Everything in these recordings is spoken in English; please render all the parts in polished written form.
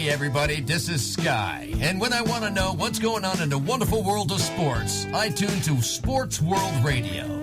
Hey everybody, this is Sky. And when I want to know what's going on in the wonderful world of sports, I tune to Sports World Radio.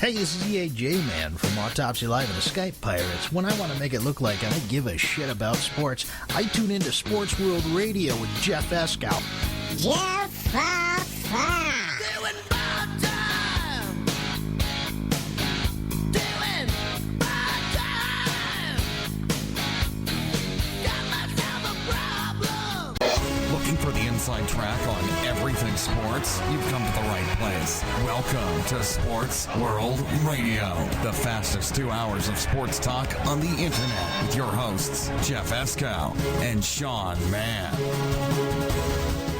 Hey, this is EAJ Man from Autopsy Live and the Skype Pirates. When I want to make it look like I don't give a shit about sports, I tune into Sports World Radio with Jeff Escow. Jeff Doing bad time. Doing bad time. Got myself a problem. Looking for the inside track on everything sports? You've come to the right place. Welcome to Sports World Radio, the fastest 2 hours of sports talk on the internet with your hosts, Jeff Escow and Sean Mann.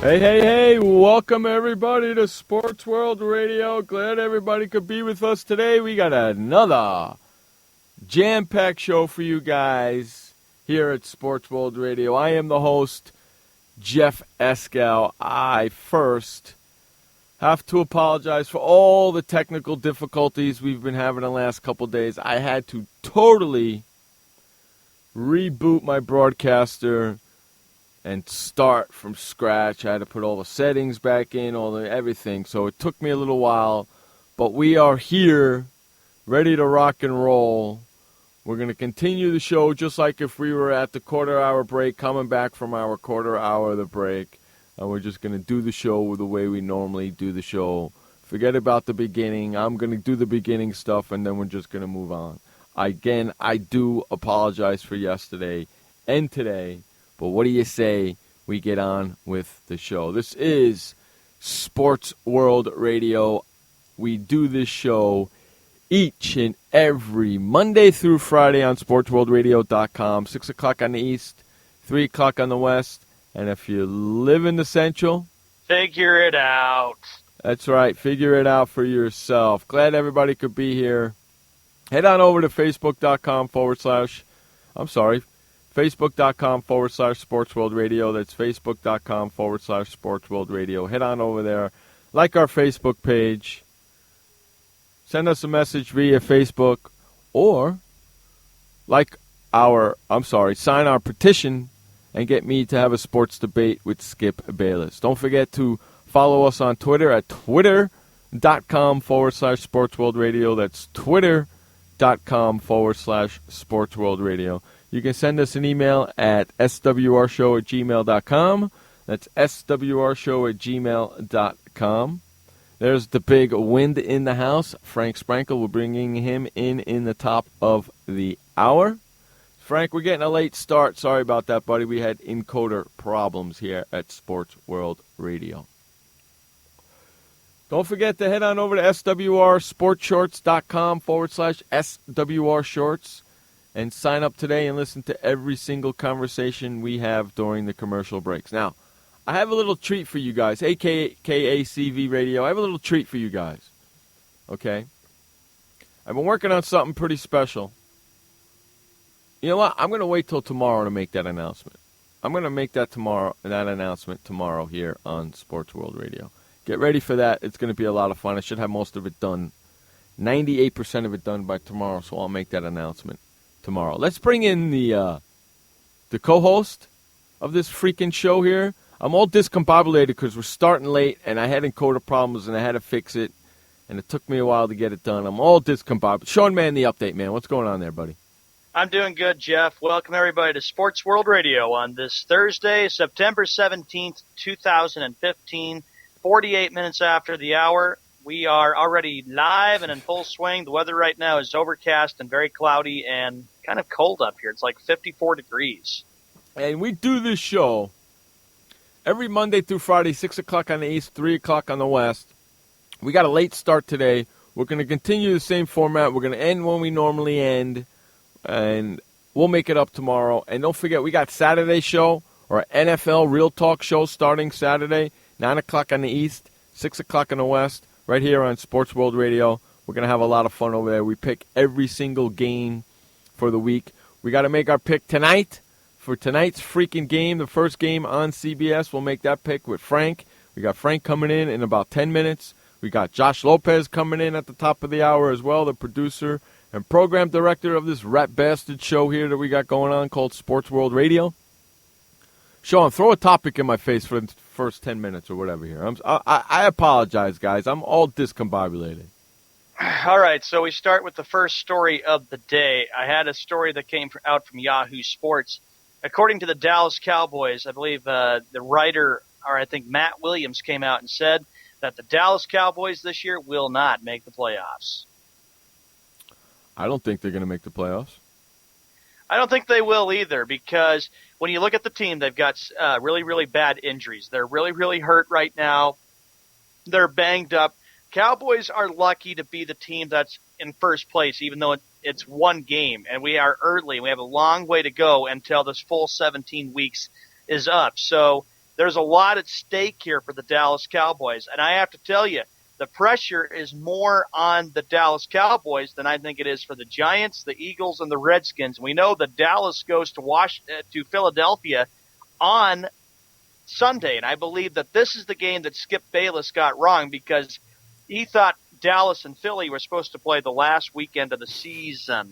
Hey, welcome everybody to Sports World Radio. Glad everybody could be with us today. We got another jam-packed show for you guys here at Sports World Radio. I am the host, Jeff Escow. I first have to apologize for all the technical difficulties we've been having the last couple days. I had to totally reboot my broadcaster and start from scratch. I had to put all the settings back in, everything. So it took me a little while, but we are here, ready to rock and roll. We're going to continue the show just like if we were at the quarter-hour break, coming back from our quarter hour of the break. And we're just going to do the show the way we normally do the show. Forget about the beginning. I'm going to do the beginning stuff, and then we're just going to move on. Again, I do apologize for yesterday and today. But what do you say we get on with the show? This is Sports World Radio. We do this show each and every Monday through Friday on SportsWorldRadio.com, 6 o'clock on the East, 3 o'clock on the West. And if you live in the Central, figure it out. That's right. Figure it out for yourself. Glad everybody could be here. Head on over to Facebook.com/SportsWorldRadio. That's Facebook.com/SportsWorldRadio. Head on over there. Like our Facebook page. Send us a message via Facebook. Or, sign our petition and get me to have a sports debate with Skip Bayless. Don't forget to follow us on Twitter at Twitter.com/SportsWorldRadio. That's Twitter.com/SportsWorldRadio. You can send us an email at swrshow@gmail.com. That's swrshow@gmail.com. There's the big wind in the house. Frank Sprankle, we're bringing him in the top of the hour. Frank, we're getting a late start. Sorry about that, buddy. We had encoder problems here at Sports World Radio. Don't forget to head on over to swrsportshorts.com/SWRshorts and sign up today and listen to every single conversation we have during the commercial breaks. Now, I have a little treat for you guys, a.k.a. CV Radio. I have a little treat for you guys, okay? I've been working on something pretty special. You know what? I'm going to wait till tomorrow to make that announcement. I'm going to make that announcement tomorrow here on Sports World Radio. Get ready for that. It's going to be a lot of fun. I should have most of it done, 98% of it done by tomorrow, so I'll make that announcement tomorrow. Let's bring in the co-host of this freaking show here. I'm all discombobulated because we're starting late, and I had encoder problems, and I had to fix it, and it took me a while to get it done. I'm all discombobulated. Sean Mann, the update, man. What's going on there, buddy? I'm doing good, Jeff. Welcome, everybody, to Sports World Radio on this Thursday, September 17th, 2015, 48 minutes after the hour. We are already live and in full swing. The weather right now is overcast and very cloudy and kind of cold up here. It's like 54 degrees. And we do this show every Monday through Friday, 6 o'clock on the East, 3 o'clock on the West. We got a late start today. We're going to continue the same format. We're going to end when we normally end, and we'll make it up tomorrow. And don't forget, we got Saturday show, or NFL Real Talk show starting Saturday, 9 o'clock on the East, 6 o'clock on the West, right here on Sports World Radio. We're going to have a lot of fun over there. We pick every single game for the week. We got to make our pick tonight. For tonight's freaking game, the first game on CBS, we'll make that pick with Frank. We got Frank coming in about 10 minutes. We got Josh Lopez coming in at the top of the hour as well, the producer and program director of this rat bastard show here that we got going on called Sports World Radio. Sean, throw a topic in my face for the first 10 minutes or whatever here. I apologize, guys. I'm all discombobulated. All right, so we start with the first story of the day. I had a story that came out from Yahoo Sports. According to the Dallas Cowboys, I believe the writer, or I think Matt Williams, came out and said that the Dallas Cowboys this year will not make the playoffs. I don't think they're going to make the playoffs. I don't think they will either, because when you look at the team, they've got really, really bad injuries. They're really, really hurt right now. They're banged up. Cowboys are lucky to be the team that's in first place, even though it's one game, and we are early. We have a long way to go until this full 17 weeks is up. So there's a lot at stake here for the Dallas Cowboys, and I have to tell you, the pressure is more on the Dallas Cowboys than I think it is for the Giants, the Eagles, and the Redskins. We know that Dallas goes to Philadelphia on Sunday, and I believe that this is the game that Skip Bayless got wrong, because he thought Dallas and Philly were supposed to play the last weekend of the season.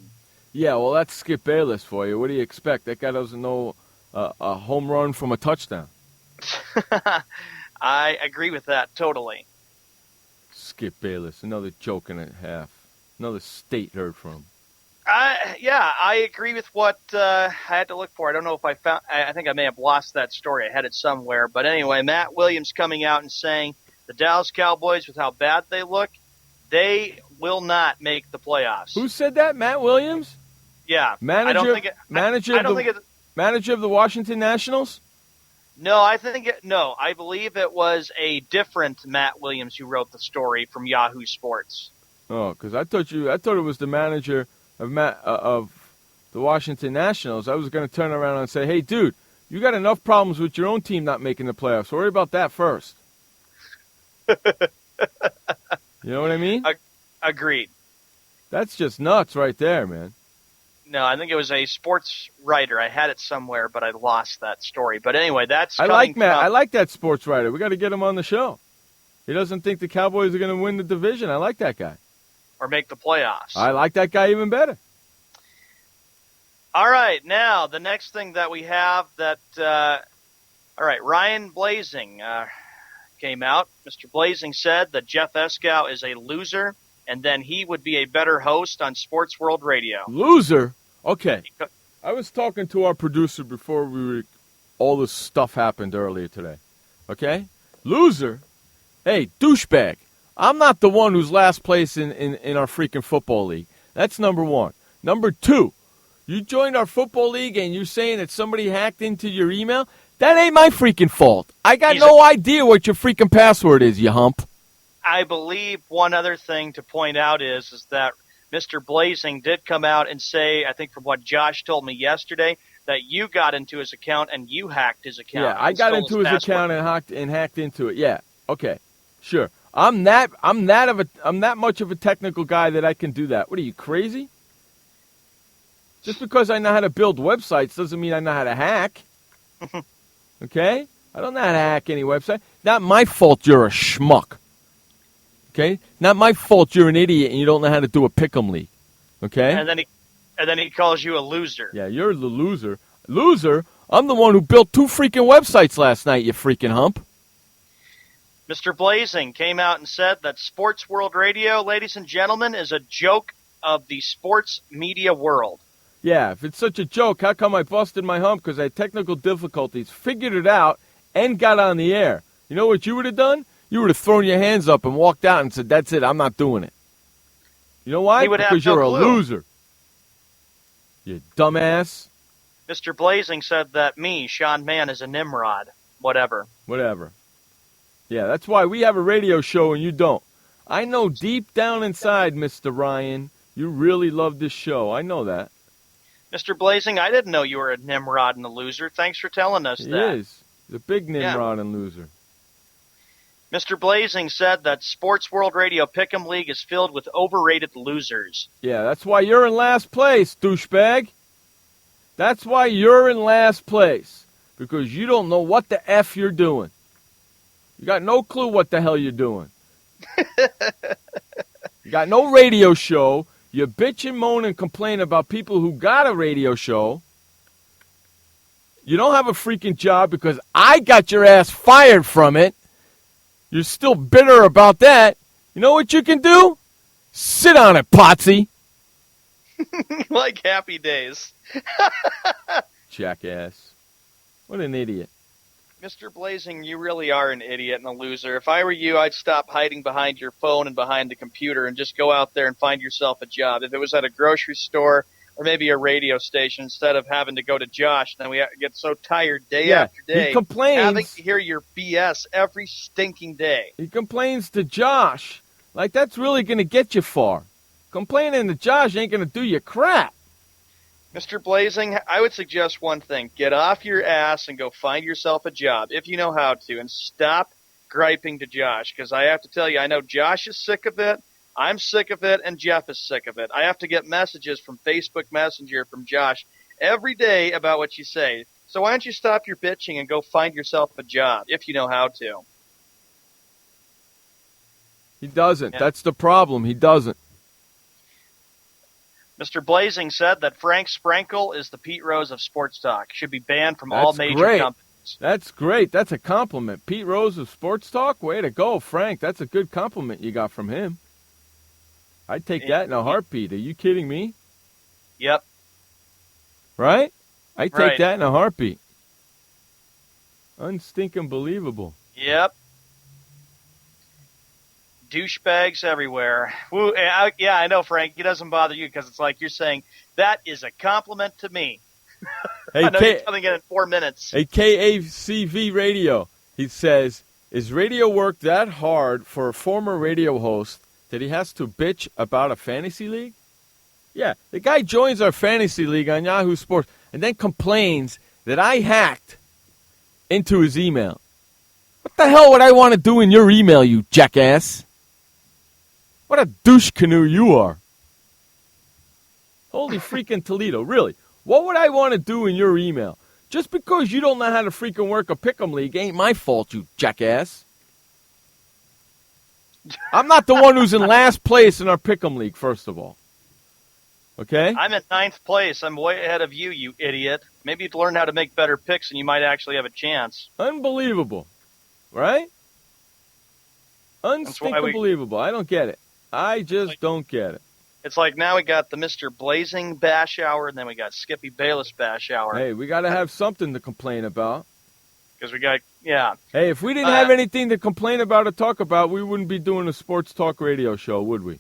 Yeah, well, that's Skip Bayless for you. What do you expect? That guy doesn't know a home run from a touchdown. I agree with that totally. Skip Bayless, another joke and a half. Another state heard from. I agree with what I had to look for. I don't know if I found. I think I may have lost that story. I had it somewhere. But anyway, Matt Williams coming out and saying the Dallas Cowboys, with how bad they look, they will not make the playoffs. Who said that? Matt Williams? Yeah. Manager of the Washington Nationals? No, I believe it was a different Matt Williams who wrote the story from Yahoo Sports. Oh, because I thought it was the manager of the Washington Nationals. I was going to turn around and say, hey, dude, you got enough problems with your own team not making the playoffs. Worry about that first. You know what I mean? Agreed. That's just nuts right there, man. No, I think it was a sports writer. I had it somewhere, but I lost that story. But anyway, that's I like Matt. I like that sports writer. We got to get him on the show. He doesn't think the Cowboys are going to win the division. I like that guy. Or make the playoffs. I like that guy even better. All right, now the next thing that we have Ryan Blazing came out. Mr. Blazing said that Jeff Eskow is a loser, and then he would be a better host on Sports World Radio. Loser? Okay. I was talking to our producer before all this stuff happened earlier today. Okay? Loser? Hey, douchebag. I'm not the one who's last place in our freaking football league. That's number one. Number two, you joined our football league and you're saying that somebody hacked into your email? That ain't my freaking fault. I got no idea what your freaking password is, you hump. I believe one other thing to point out is that Mr. Blazing did come out and say, I think from what Josh told me yesterday, that you got into his account and you hacked his account. Yeah, I got into his account and hacked into it. Yeah, okay, sure. I'm that much of a technical guy that I can do that. What are you, crazy? Just because I know how to build websites doesn't mean I know how to hack. Okay? I don't know how to hack any website. Not my fault you're a schmuck. Okay? Not my fault you're an idiot and you don't know how to do a pick'em league. Okay? And then he calls you a loser. Yeah, you're the loser. Loser? I'm the one who built 2 freaking websites last night, you freaking hump. Mr. Blazing came out and said that Sports World Radio, ladies and gentlemen, is a joke of the sports media world. Yeah, if it's such a joke, how come I busted my hump because I had technical difficulties, figured it out, and got on the air? You know what you would have done? You would have thrown your hands up and walked out and said, that's it, I'm not doing it. You know why? Because you're a loser. You dumbass. Mr. Blazing said that Sean Mann, is a Nimrod. Whatever. Yeah, that's why we have a radio show and you don't. I know deep down inside, Mr. Ryan, you really love this show. I know that. Mr. Blazing, I didn't know you were a Nimrod and a loser. Thanks for telling us that. He is. He's a big Nimrod and loser. Mr. Blazing said that Sports World Radio Pick'em League is filled with overrated losers. Yeah, that's why you're in last place, douchebag. That's why you're in last place. Because you don't know what the F you're doing. You got no clue what the hell you're doing. You got no radio show. You bitch and moan and complain about people who got a radio show. You don't have a freaking job because I got your ass fired from it. You're still bitter about that. You know what you can do? Sit on it, Potsy. Like Happy Days. Jackass. What an idiot. Mr. Blazing, you really are an idiot and a loser. If I were you, I'd stop hiding behind your phone and behind the computer and just go out there and find yourself a job. If it was at a grocery store or maybe a radio station instead of having to go to Josh. Then we get so tired day after day. He complains. Having to hear your BS every stinking day. He complains to Josh. Like, that's really going to get you far. Complaining to Josh ain't going to do you crap. Mr. Blazing, I would suggest one thing. Get off your ass and go find yourself a job, if you know how to, and stop griping to Josh. Because I have to tell you, I know Josh is sick of it, I'm sick of it, and Jeff is sick of it. I have to get messages from Facebook Messenger from Josh every day about what you say. So why don't you stop your bitching and go find yourself a job, if you know how to. He doesn't. Yeah. That's the problem. He doesn't. Mr. Blazing said that Frank Sprankle is the Pete Rose of sports talk. Should be banned from all major companies. That's great. That's a compliment. Pete Rose of sports talk? Way to go, Frank. That's a good compliment you got from him. I'd take that in a heartbeat. Are you kidding me? Yep. Right? I'd take Right. that in a heartbeat. Unstinking believable. Yep. Douchebags everywhere. Woo, yeah, I know, Frank. It doesn't bother you because it's like you're saying, that is a compliment to me. Hey, I know you're coming in 4 minutes. Hey, KACV Radio, he says, is radio work that hard for a former radio host that he has to bitch about a fantasy league? Yeah, the guy joins our fantasy league on Yahoo Sports and then complains that I hacked into his email. What the hell would I want to do in your email, you jackass? What a douche canoe you are. Holy freaking Toledo, really. What would I want to do in your email? Just because you don't know how to freaking work a pick'em league ain't my fault, you jackass. I'm not the one who's in last place in our pick'em league, first of all. Okay? I'm in 9th place. I'm way ahead of you, you idiot. Maybe you'd learn how to make better picks and you might actually have a chance. Unbelievable. Right? Unbelievable. I don't get it. I just don't get it. It's like now we got the Mr. Blazing Bash Hour, and then we got Skippy Bayless Bash Hour. Hey, we got to have something to complain about. Because we got, yeah. Hey, if we didn't have anything to complain about or talk about, we wouldn't be doing a sports talk radio show, would we?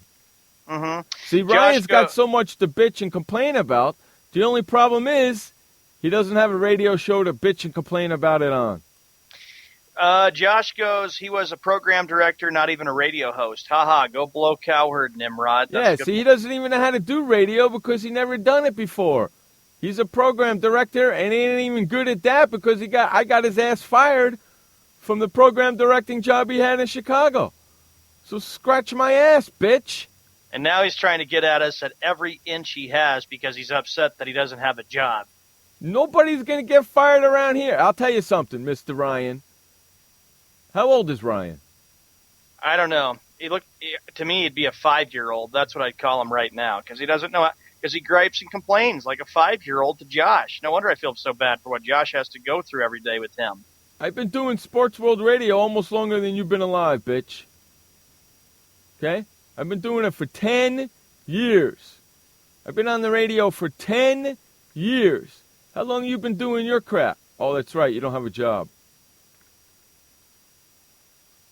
Mm-hmm. See, Ryan's got so much to bitch and complain about. The only problem is he doesn't have a radio show to bitch and complain about it on. Josh goes, he was a program director, not even a radio host. Ha, go blow Cowherd, Nimrod. That's see, he doesn't even know how to do radio because he never done it before. He's a program director, and he ain't even good at that because I got his ass fired from the program directing job he had in Chicago. So scratch my ass, bitch. And now he's trying to get at us at every inch he has because he's upset that he doesn't have a job. Nobody's going to get fired around here. I'll tell you something, Mr. Ryan. How old is Ryan? I don't know. To me, he'd be a 5-year-old. That's what I'd call him right now because he doesn't know. Because he gripes and complains like a 5-year-old to Josh. No wonder I feel so bad for what Josh has to go through every day with him. I've been doing Sports World Radio almost longer than you've been alive, bitch. Okay? I've been doing it for 10 years. I've been on the radio for 10 years. How long have you been doing your crap? Oh, that's right. You don't have a job.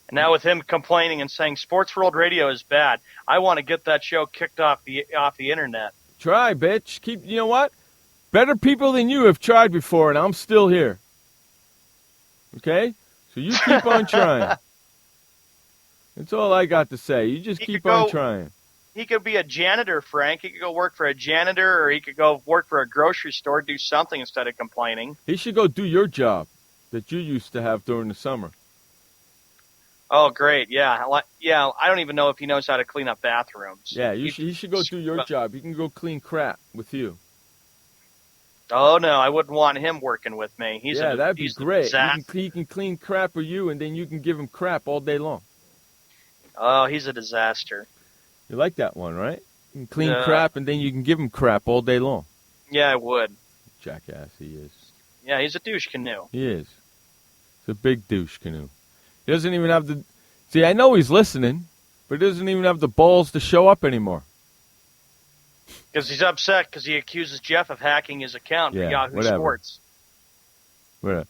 And now with him complaining and saying Sports World Radio is bad, I want to get that show kicked off the internet. Try, bitch. You know what? Better people than you have tried before, and I'm still here. Okay? So you keep on trying. That's all I got to say. You just keep on trying. He could be a janitor, Frank. He could go work for a janitor, or he could go work for a grocery store, do something instead of complaining. He should go do your job that you used to have during the summer. Oh, great. Yeah. I don't even know if he knows how to clean up bathrooms. Yeah, he should go do your job. He can go clean crap with you. Oh, no, I wouldn't want him working with me. That'd be great. He can clean crap for you, and then you can give him crap all day long. Oh, he's a disaster. You like that one, right? You can clean crap, and then you can give him crap all day long. Yeah, I would. Jackass, he is. Yeah, he's a douche canoe. He is. He's a big douche canoe. He doesn't even have the... See, I know he's listening, but he doesn't even have the balls to show up anymore. Because he's upset because he accuses Jeff of hacking his account for Yahoo Sports. Whatever.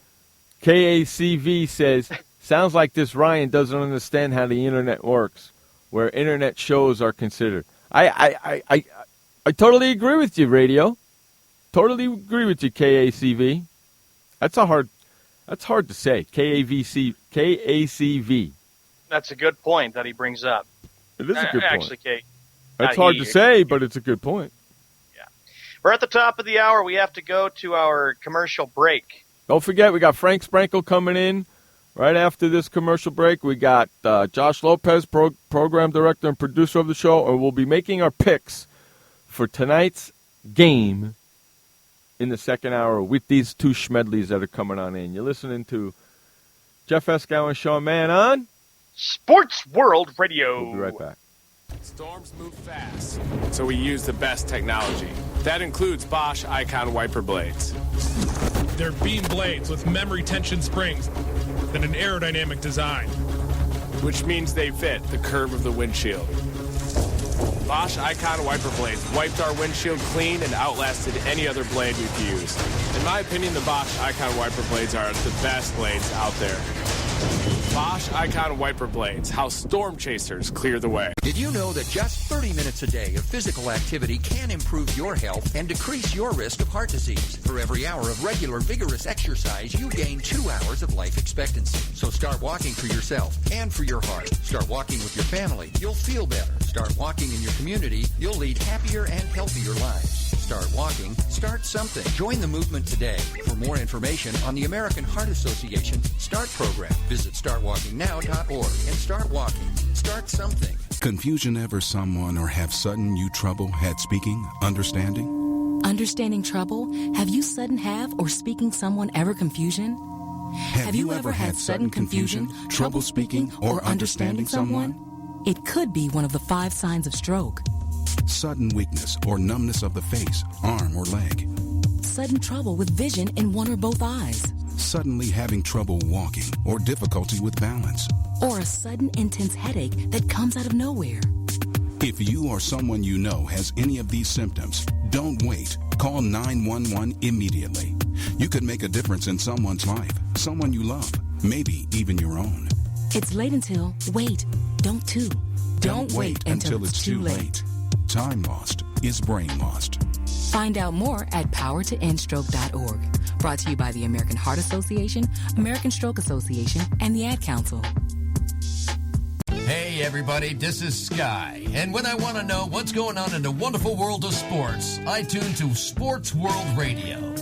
KACV says, sounds like this Ryan doesn't understand how the internet works, where internet shows are considered. I totally agree with you, radio. Totally agree with you, KACV. That's hard to say. KACV. That's a good point that he brings up. It is a good point. Actually, Kate. That's hard to say, but it's a good point. Yeah. We're at the top of the hour. We have to go to our commercial break. Don't forget, we got Frank Sprankle coming in right after this commercial break. We got Josh Lopez, program director and producer of the show, and we'll be making our picks for tonight's game in the second hour with these two Schmedleys that are coming on in. You're listening to Jeff Escow and Sean Mann on Sports World Radio. We'll be right back. Storms move fast, so we use the best technology. That includes Bosch Icon wiper blades. They're beam blades with memory tension springs and an aerodynamic design, which means they fit the curve of the windshield. Bosch Icon wiper blades wiped our windshield clean and outlasted any other blade we've used. In my opinion, the Bosch Icon wiper blades are the best blades out there. Bosch Icon wiper blades, how storm chasers clear the way. Did you know that just 30 minutes a day of physical activity can improve your health and decrease your risk of heart disease? For every hour of regular, vigorous exercise, you gain 2 hours of life expectancy. So start walking for yourself and for your heart. Start walking with your family. You'll feel better. Start walking in your community. You'll lead happier and healthier lives. Start walking. Start something. Join the movement today. For more information on the American Heart Association START program, visit startwalkingnow.org and start walking. Start something. Confusion ever someone or have sudden you trouble had speaking, understanding? Understanding trouble? Have you sudden have or speaking someone ever confusion? Have you ever had sudden confusion, trouble speaking, or understanding someone? It could be one of the 5 signs of stroke. Sudden weakness or numbness of the face, arm, or leg. Sudden trouble with vision in one or both eyes. Suddenly having trouble walking or difficulty with balance. Or a sudden intense headache that comes out of nowhere. If you or someone you know has any of these symptoms, don't wait. Call 911 immediately. You could make a difference in someone's life, someone you love, maybe even your own. It's late until, wait, don't too. Don't wait until it's too late. Time lost is brain lost. Find out more at powertoendstroke.org. Brought to you by the American Heart Association, American Stroke Association, and the Ad Council. Hey everybody, this is Sky, and when I want to know what's going on in the wonderful world of sports, I tune to Sports World Radio.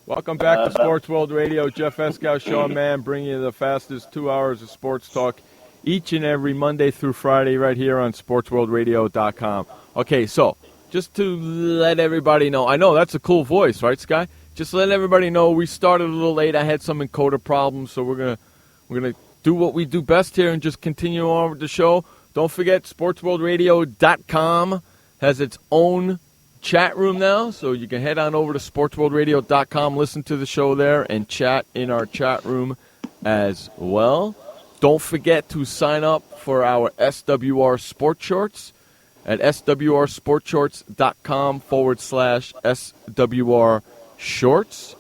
Welcome back to Sports World Radio. Jeff Escow, Sean Mann, bringing you the fastest 2 hours of sports talk each and every Monday through Friday right here on SportsWorldRadio.com. Okay, so just to let everybody know, I know that's a cool voice, right, Sky? Just let everybody know we started a little late. I had some encoder problems, so we're gonna do what we do best here and just continue on with the show. Don't forget, SportsWorldRadio.com has its own chat room now, so you can head on over to SportsWorldRadio.com, listen to the show there, and chat in our chat room as well. Don't forget to sign up for our SWR Sports Shorts at swrsportshorts.com/SWR Shorts.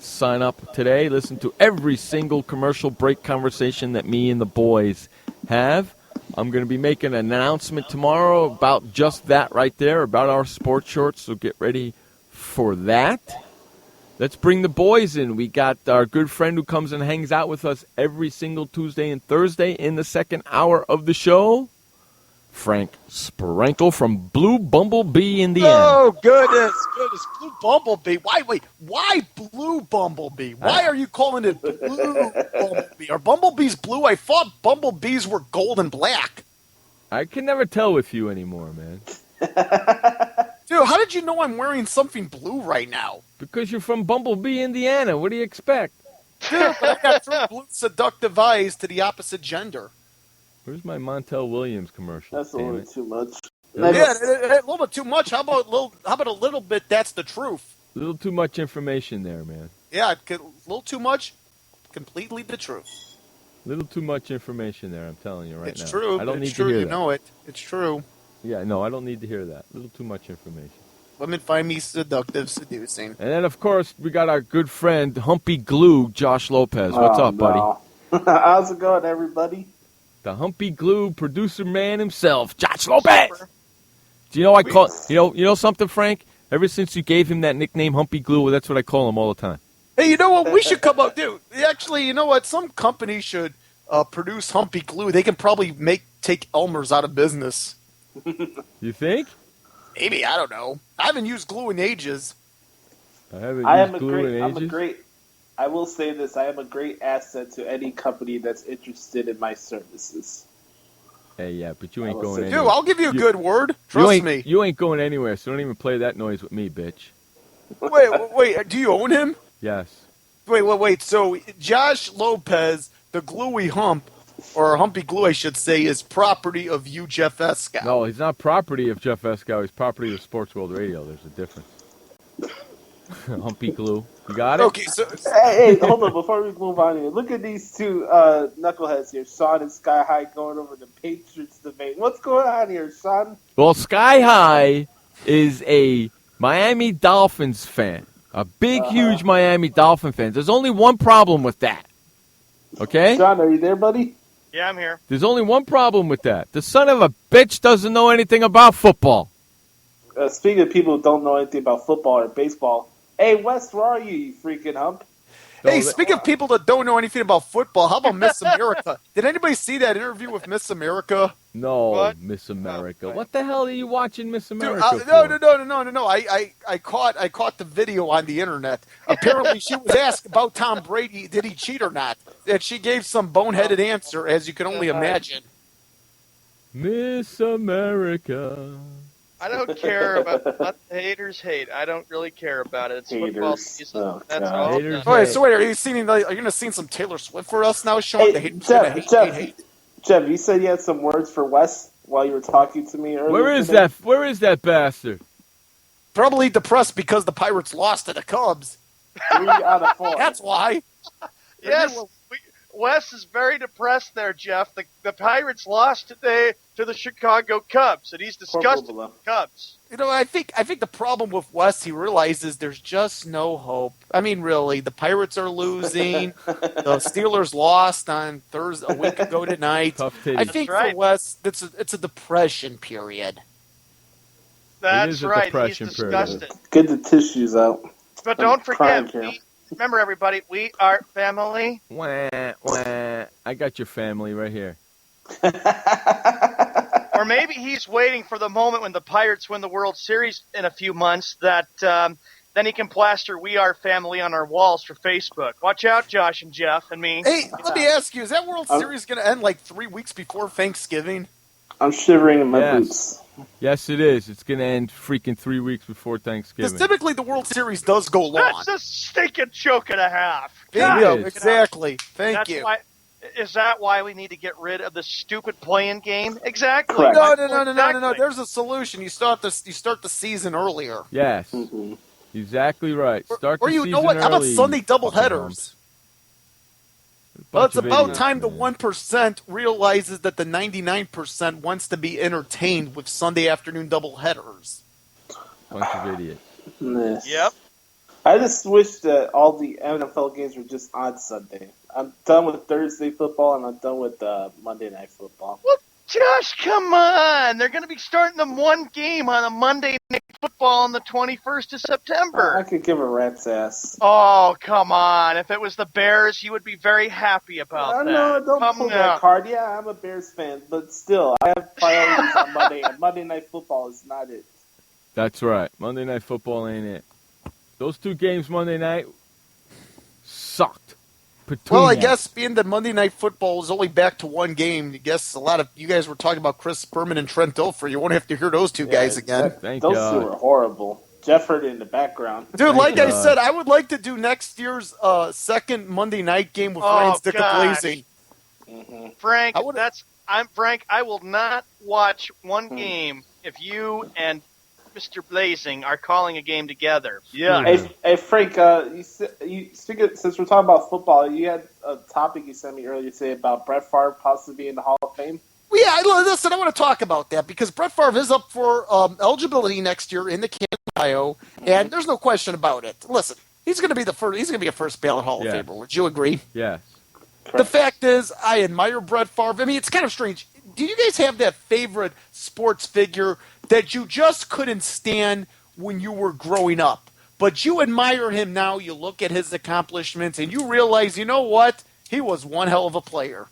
Sign up today. Listen to every single commercial break conversation that me and the boys have. I'm going to be making an announcement tomorrow about just that right there, about our sports shorts, so get ready for that. Let's bring the boys in. We got our good friend who comes and hangs out with us every single Tuesday and Thursday in the second hour of the show, Frank Sprankle from Blue Bumblebee, Indiana. Oh, goodness. Blue Bumblebee. Why Blue Bumblebee? Why are you calling it Blue Bumblebee? Are bumblebees blue? I thought bumblebees were gold and black. I can never tell with you anymore, man. Dude, how did you know I'm wearing something blue right now? Because you're from Bumblebee, Indiana. What do you expect? Dude, but I got three blue seductive eyes to the opposite gender. Where's my Montel Williams commercial? That's a little too much. Yeah, a little bit too much. How about a little bit? That's the truth. A little too much information there, man. Yeah, a little too much. Completely the truth. A little too much information there. I'm telling you right now. It's true. I don't need true. to hear You that. know it. It's true. Yeah, no, I don't need to hear that. A little too much information. Women find me seductive, seducing. And then, of course, we got our good friend, Humpy Glue, Josh Lopez. What's up, buddy? How's it going, everybody? The Humpy Glue producer man himself, Josh Lopez. Do you know I call you know something, Frank? Ever since you gave him that nickname, Humpy Glue, that's what I call him all the time. Hey, you know what? We should come up, dude. Actually, you know what? Some company should produce Humpy Glue. They can probably take Elmer's out of business. You think? Maybe, I don't know. I haven't used glue in ages. I will say this. I am a great asset to any company that's interested in my services. Hey, yeah, but you ain't going Dude, anywhere. I'll give you a good word. Trust me. You ain't going anywhere, so don't even play that noise with me, bitch. Wait. Do you own him? Yes. Wait. So, Josh Lopez, the gluey hump, or Humpy Glue, I should say, is property of you, Jeff Escow. No, he's not property of Jeff Escow. He's property of Sports World Radio. There's a difference. Humpy Glue. You got it? Okay, so... Hey, hold on. Before we move on here, look at these two knuckleheads here. Sean and Sky High going over the Patriots debate. What's going on here, Sean? Well, Sky High is a Miami Dolphins fan. A big, huge Miami Dolphin fan. There's only one problem with that. Okay? Sean, are you there, buddy? Yeah, I'm here. There's only one problem with that. The son of a bitch doesn't know anything about football. Speaking of people who don't know anything about football or baseball, hey, Wes, where are you freaking hump? Hey, speaking of people that don't know anything about football, how about Miss America? Did anybody see that interview with Miss America? No, What? Miss America. What the hell are you watching Miss America for? No. I caught the video on the internet. Apparently, she was asked about Tom Brady, did he cheat or not? And she gave some boneheaded answer, as you can only imagine. Miss America. I don't care about what the haters hate. I don't really care about it. It's football season. Oh, That's God. all. Haters done. Wait, so wait, are you going to sing some Taylor Swift for us now, Sean? The Hey, haters gonna hate. Jeff, you said you had some words for Wes while you were talking to me earlier. Where is today? that? Where is that bastard? Probably depressed because the Pirates lost to the Cubs. 3 out of 4. That's why. Yes, Wes is very depressed there, Jeff. The Pirates lost today to the Chicago Cubs, and he's disgusted with the Cubs. You know, I think the problem with Wes, he realizes there's just no hope. I mean, really, the Pirates are losing. The Steelers lost on Thursday, a week ago tonight. Tough titties. I think That's right. for Wes, it's a depression period. That's is a right. He's depression period. disgusted. Get the tissues out. But don't crying, forget, Cam. remember, everybody, we are family. Wah, wah. I got your family right here. Or maybe he's waiting for the moment when the Pirates win the World Series in a few months that then he can plaster "We Are Family" on our walls for Facebook. Watch out, Josh and Jeff and me. Hey, let me ask you, is that World Series going to end like 3 weeks before Thanksgiving? I'm shivering in my Yes. boots. Yes, it is. It's going to end freaking 3 weeks before Thanksgiving. Because typically the World Series does go long. That's a stinking joke and a half. Bingo, is. exactly. Thank That's you. why. Is that why we need to get rid of the stupid play-in game? Exactly. Correct. No. Exactly. There's a solution. You start the season earlier. Yes. Mm-hmm. Exactly right. Start Or the you season know what? How about early, Sunday fucking doubleheaders? humps. Well, it's Bunch of about idiots, time the man. 1% realizes that the 99% wants to be entertained with Sunday afternoon doubleheaders. Bunch of idiots. Yes. Yep. I just wish that all the NFL games were just on Sunday. I'm done with Thursday football, and I'm done with Monday Night Football. Well, Josh, come on. They're going to be starting them one game on a Monday Night Football on the 21st of September. I could give a rat's ass. Oh, come on. If it was the Bears, you would be very happy about that. No, don't Come pull now. that card. Yeah, I'm a Bears fan, but still, I have priorities on Monday, and Monday Night Football is not it. That's right. Monday Night Football ain't it. Those 2 games Monday night sucked. Well, I Petunia. guess being that Monday Night Football is only back to one game, I guess a lot of you guys were talking about Chris Berman and Trent Dilfer. You won't have to hear those two guys again. Thank Those God. two were horrible. Jeff heard it in the background. Dude, Thank like I God. said, I would like to do next year's second Monday night game with Oh, Ryan Stick of gosh. Blazing. Frank, I would've- I'm Frank. I will not watch one game if you and Mr. Blazing are calling a game together. Yeah. Hey Frank, since we're talking about football, you had a topic you sent me earlier today about Brett Favre possibly being in the Hall of Fame. Well, yeah, listen, I want to talk about that because Brett Favre is up for eligibility next year in the Canton bio, and there's no question about it. Listen, he's going to be the first. He's going to be a first ballot Hall of Famer. Would you agree? Yes. The fact is, I admire Brett Favre. I mean, it's kind of strange. Do you guys have that favorite sports figure that you just couldn't stand when you were growing up, but you admire him now? You look at his accomplishments and you realize, you know what? He was one hell of a player.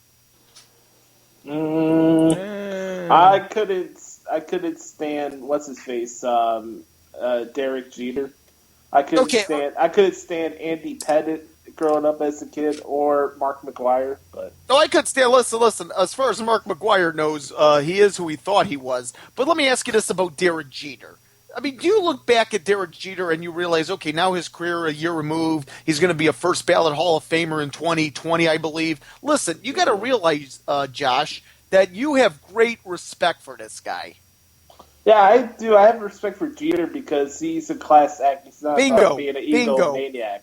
I couldn't stand what's his face, Derek Jeter. I couldn't stand Andy Pettit growing up as a kid, or Mark McGwire. But no, I could stand. Listen. As far as Mark McGwire knows, he is who he thought he was. But let me ask you this about Derek Jeter. I mean, do you look back at Derek Jeter and you realize, okay, now his career a year removed, he's going to be a first ballot Hall of Famer in 2020, I believe. Listen, you got to realize, Josh, that you have great respect for this guy. Yeah, I do. I have respect for Jeter because he's a class act. He's not about being an egomaniac.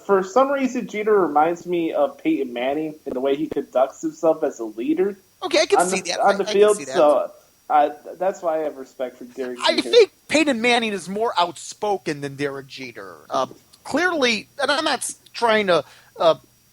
For some reason, Jeter reminds me of Peyton Manning in the way he conducts himself as a leader. Okay, I can see that. On the field, so that's why I have respect for Derek Jeter. I think Peyton Manning is more outspoken than Derek Jeter. Clearly, and I'm not trying to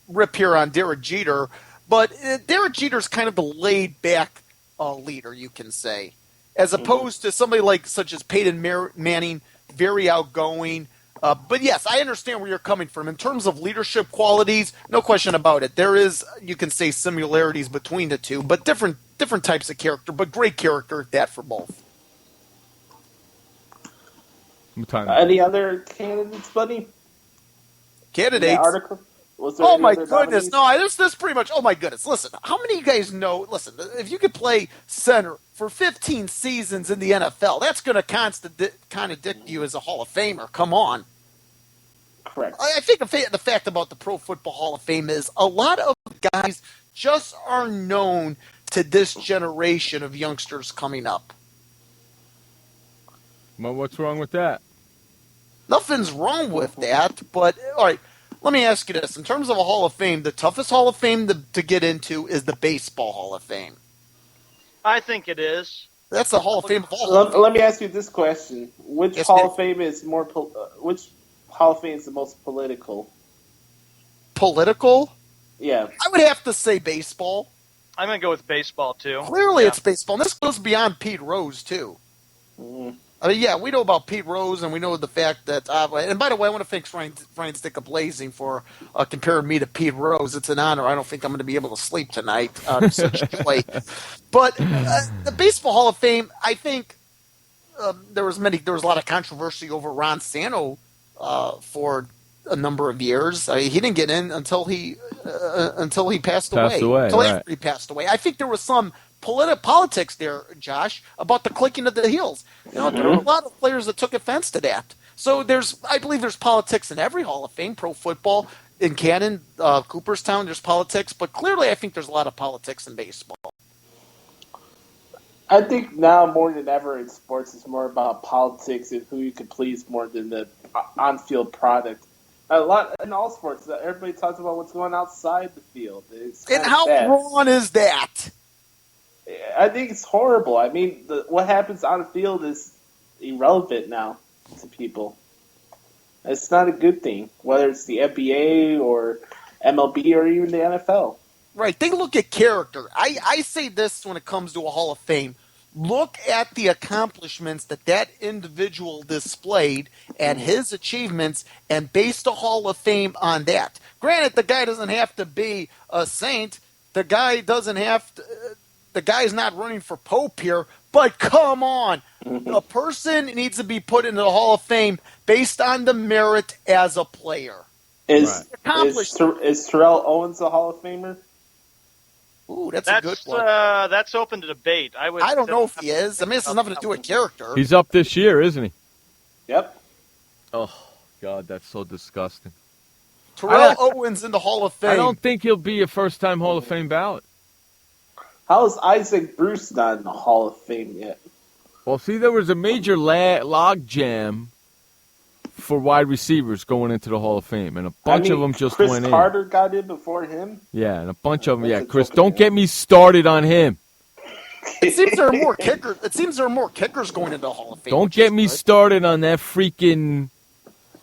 rip here on Derek Jeter, but Derek Jeter's kind of the laid-back leader, you can say, as opposed to somebody such as Peyton Manning, very outgoing. But yes, I understand where you're coming from. In terms of leadership qualities, no question about it. There is, you can say, similarities between the two, but different types of character, but great character at that for both. Any other candidates, buddy? Candidates? Article? Oh my goodness! No, this pretty much. Oh my goodness! Listen, how many of you guys know? Listen, if you could play center for 15 seasons in the NFL, that's going to contradict you as a Hall of Famer. Come on. Correct. I think the fact about the Pro Football Hall of Fame is a lot of guys just are known to this generation of youngsters coming up. Well, what's wrong with that? Nothing's wrong with that, but all right. Let me ask you this. In terms of a Hall of Fame, the toughest Hall of Fame to get into is the Baseball Hall of Fame. I think it is. That's the Hall of Fame of all. Let me ask you this question. Which Hall of Fame is which Hall of Fame is the most political? Political? Yeah. I would have to say baseball. I'm going to go with baseball, too. Clearly it's baseball. And this goes beyond Pete Rose, too. I mean, yeah, we know about Pete Rose, and we know the fact that. And by the way, I want to thank Ryan Stick-a-Blazing for comparing me to Pete Rose. It's an honor. I don't think I'm going to be able to sleep tonight. Such joy. But the Baseball Hall of Fame, I think there was a lot of controversy over Ron Santo for a number of years. He didn't get in until he passed away. After he passed away. I think there was some politics there, Josh, about the clicking of the heels. There were a lot of players that took offense to that. So I believe there's politics in every Hall of Fame. Pro football, in Cannon, Cooperstown, there's politics. But clearly I think there's a lot of politics in baseball. I think now more than ever in sports, it's more about politics and who you can please more than the on-field product. A lot in all sports, everybody talks about what's going outside the field. And how wrong is that? I think it's horrible. I mean, what happens on the field is irrelevant now to people. It's not a good thing, whether it's the NBA or MLB or even the NFL. Right. They look at character. I say this when it comes to a Hall of Fame. Look at the accomplishments that individual displayed and his achievements and base the Hall of Fame on that. Granted, the guy doesn't have to be a saint. The guy's not running for Pope here, but come on. A person needs to be put into the Hall of Fame based on the merit as a player. Is Terrell Owens a Hall of Famer? Ooh, that's a good one. That's open to debate. I don't know if he is. I mean, this has nothing to do with character. He's up this year, isn't he? Yep. Oh, God, that's so disgusting. Terrell Owens in the Hall of Fame. I don't think he'll be a first-time Hall of Fame ballot. How is Isaac Bruce not in the Hall of Fame yet? Well, see, there was a major log jam for wide receivers going into the Hall of Fame, and a bunch of them just went in. Chris Carter got in before him? Yeah, and a bunch of them. Yeah, Chris, don't get me started on him. It seems there are more kickers. It seems there are more kickers going into the Hall of Fame. Don't get me started on that freaking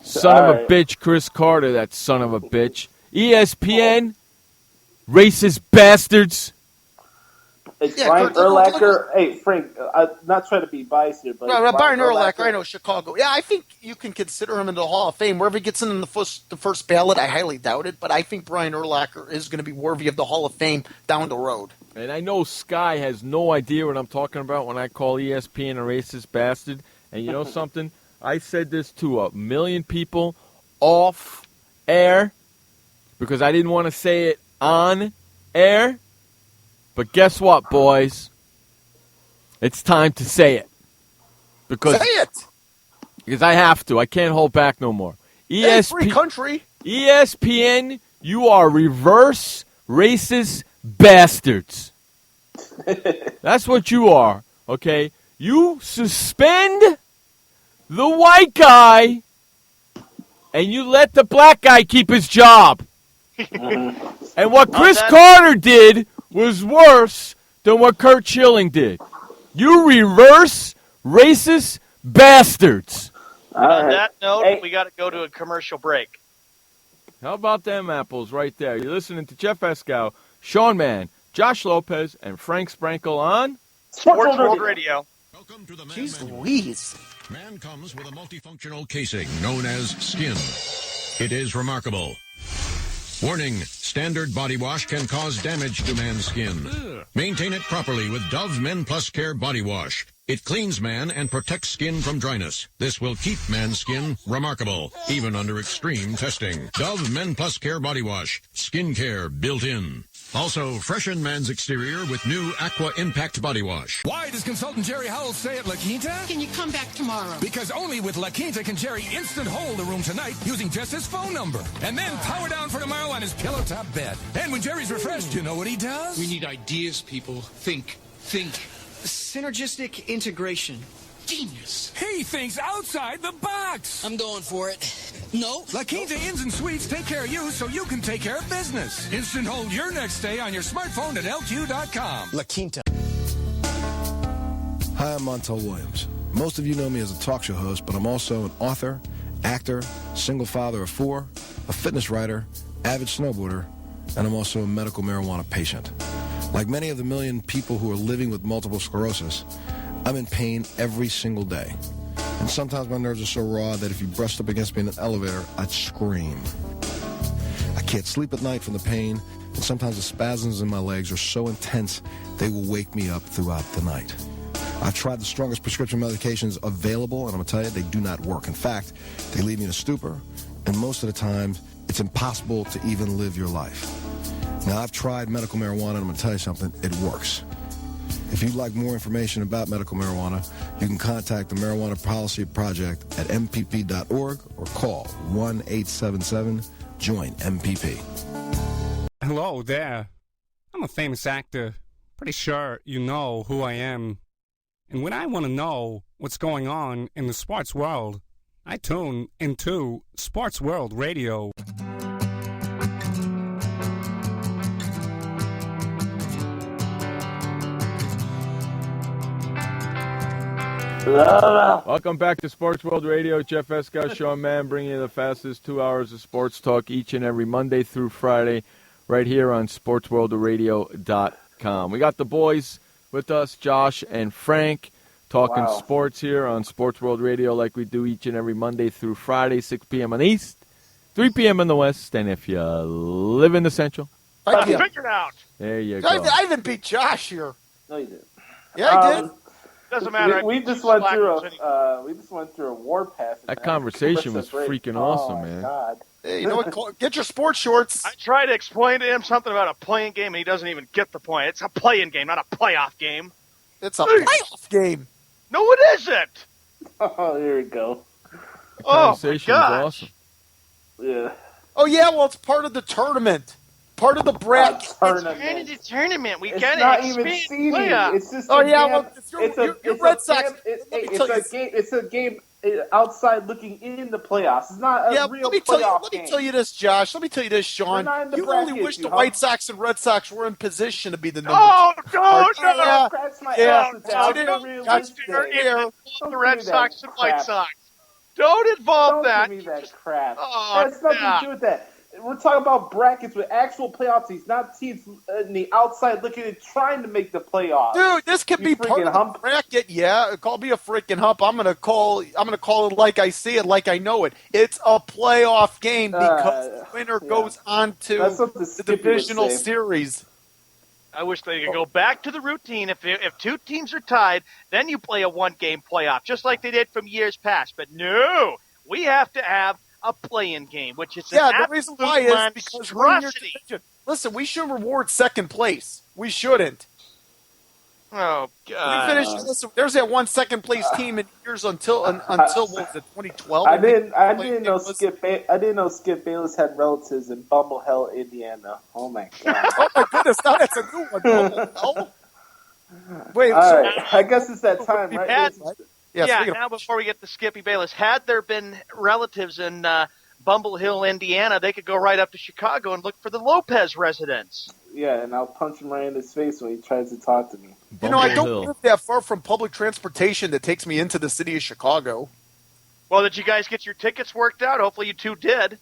son of a bitch, Chris Carter, that son of a bitch. ESPN, racist bastards. It's Brian Urlacher. Hey, Frank, I'm not trying to be biased here, but Brian Urlacher, I know, Chicago. Yeah, I think you can consider him in the Hall of Fame. Wherever he gets in the first ballot, I highly doubt it, but I think Brian Urlacher is going to be worthy of the Hall of Fame down the road. And I know Sky has no idea what I'm talking about when I call ESPN a racist bastard. And you know something? I said this to 1 million people off air because I didn't want to say it on air. But guess what, boys? It's time to say it. Say it! Because I have to. I can't hold back no more. Free country. ESPN, you are reverse racist bastards. That's what you are, okay? You suspend the white guy and you let the black guy keep his job. And what Chris Carter did was worse than what Kurt Schilling did. You reverse racist bastards. On that note, we got to go to a commercial break. How about them apples right there? You're listening to Jeff Escow, Sean Mann, Josh Lopez, and Frank Sprankle on Sports World Radio. Welcome to the Man Jeez Manual. Louise. Man comes with a multifunctional casing known as skin. It is remarkable. Warning, standard body wash can cause damage to man's skin. Maintain it properly with Dove Men Plus Care Body Wash. It cleans man and protects skin from dryness. This will keep man's skin remarkable, even under extreme testing. Dove Men Plus Care Body Wash. Skin care built in. Also, freshen man's exterior with new Aqua Impact Body Wash. Why does consultant Jerry Howell stay at La Quinta? Can you come back tomorrow? Because only with La Quinta can Jerry instant hold the room tonight using just his phone number. And then power down for tomorrow on his pillow top bed. And when Jerry's refreshed, you know what he does? We need ideas, people. Think. Synergistic integration. Genius. He thinks outside the box. I'm going for it. No. La Quinta Inns and Suites take care of you so you can take care of business. Instant hold your next stay on your smartphone at LQ.com. La Quinta. Hi, I'm Montel Williams. Most of you know me as a talk show host, but I'm also an author, actor, single father of 4, a fitness writer, avid snowboarder, and I'm also a medical marijuana patient. Like many of the million people who are living with multiple sclerosis, I'm in pain every single day. And sometimes my nerves are so raw that if you brushed up against me in an elevator, I'd scream. I can't sleep at night from the pain, and sometimes the spasms in my legs are so intense they will wake me up throughout the night. I've tried the strongest prescription medications available, and I'm going to tell you, they do not work. In fact, they leave me in a stupor, and most of the time, it's impossible to even live your life. Now, I've tried medical marijuana, and I'm going to tell you something, it works. If you'd like more information about medical marijuana, you can contact the Marijuana Policy Project at mpp.org or call 1-877-JOIN-MPP. Hello there. I'm a famous actor. Pretty sure you know who I am. And when I want to know what's going on in the sports world, I tune into Sports World Radio. Welcome back to Sports World Radio. Jeff Escow, Sean Mann, bringing you the fastest 2 hours of sports talk each and every Monday through Friday right here on SportsWorldRadio.com. We got the boys with us, Josh and Frank, talking sports here on Sports World Radio like we do each and every Monday through Friday, 6 p.m. on the East, 3 p.m. in the West, and if you live in the Central, I figured out. There you go. I even beat Josh here. No, you didn't. Yeah, I did. Doesn't matter. We just went through a warpath. That conversation was freaking awesome, man. God. Hey, you know what? Get your sports shorts. I tried to explain to him something about a playing game, and he doesn't even get the point. It's a playing game, not a playoff game. It's a playoff game. No, it isn't. Oh, here we go. The conversation was awesome. Yeah. Oh, yeah, well, it's part of the tournament. Part of the bracket. It's part of the tournament. We got not even seeding. It's just your Red Sox. It's a game outside looking in the playoffs. It's not a real playoff Let game. me tell you this, Josh. Let me tell you this, Sean. not in the You bracket, only wish the you White hump. Sox and Red Sox were in position to be the number two. No, scratch my ass with that. Don't It's unrealistic. The Red Sox and White Sox. Don't involve that. Don't give me that crap. Oh, That has nothing to do with that. We're talking about brackets with actual playoff teams, not teams in the outside looking and trying to make the playoffs. Dude, this could be part of the bracket. Yeah, call me a freaking hump. I'm gonna call it like I see it, like I know it. It's a playoff game because the winner goes on to the divisional series. I wish they could go back to the routine. If two teams are tied, then you play a one-game playoff, just like they did from years past. But no, we have to have a play-in game, which is the reason why is because we're in your division. Listen, we should reward second place. We shouldn't. Oh God! We finished. Listen, there's that one second place team in years until what was it, 2012? I didn't know Skip Bayless had relatives in Bumble Hill, Indiana. Oh my God! Oh my goodness! Now that's a new one. Bumble Hill. Wait, all right. I guess it's that time, right? Now before we get to Skippy Bayless, had there been relatives in Bumble Hill, Indiana, they could go right up to Chicago and look for the Lopez residence. Yeah, and I'll punch him right in his face when he tries to talk to me. I don't live that far from public transportation that takes me into the city of Chicago. Well, did you guys get your tickets worked out? Hopefully you two did.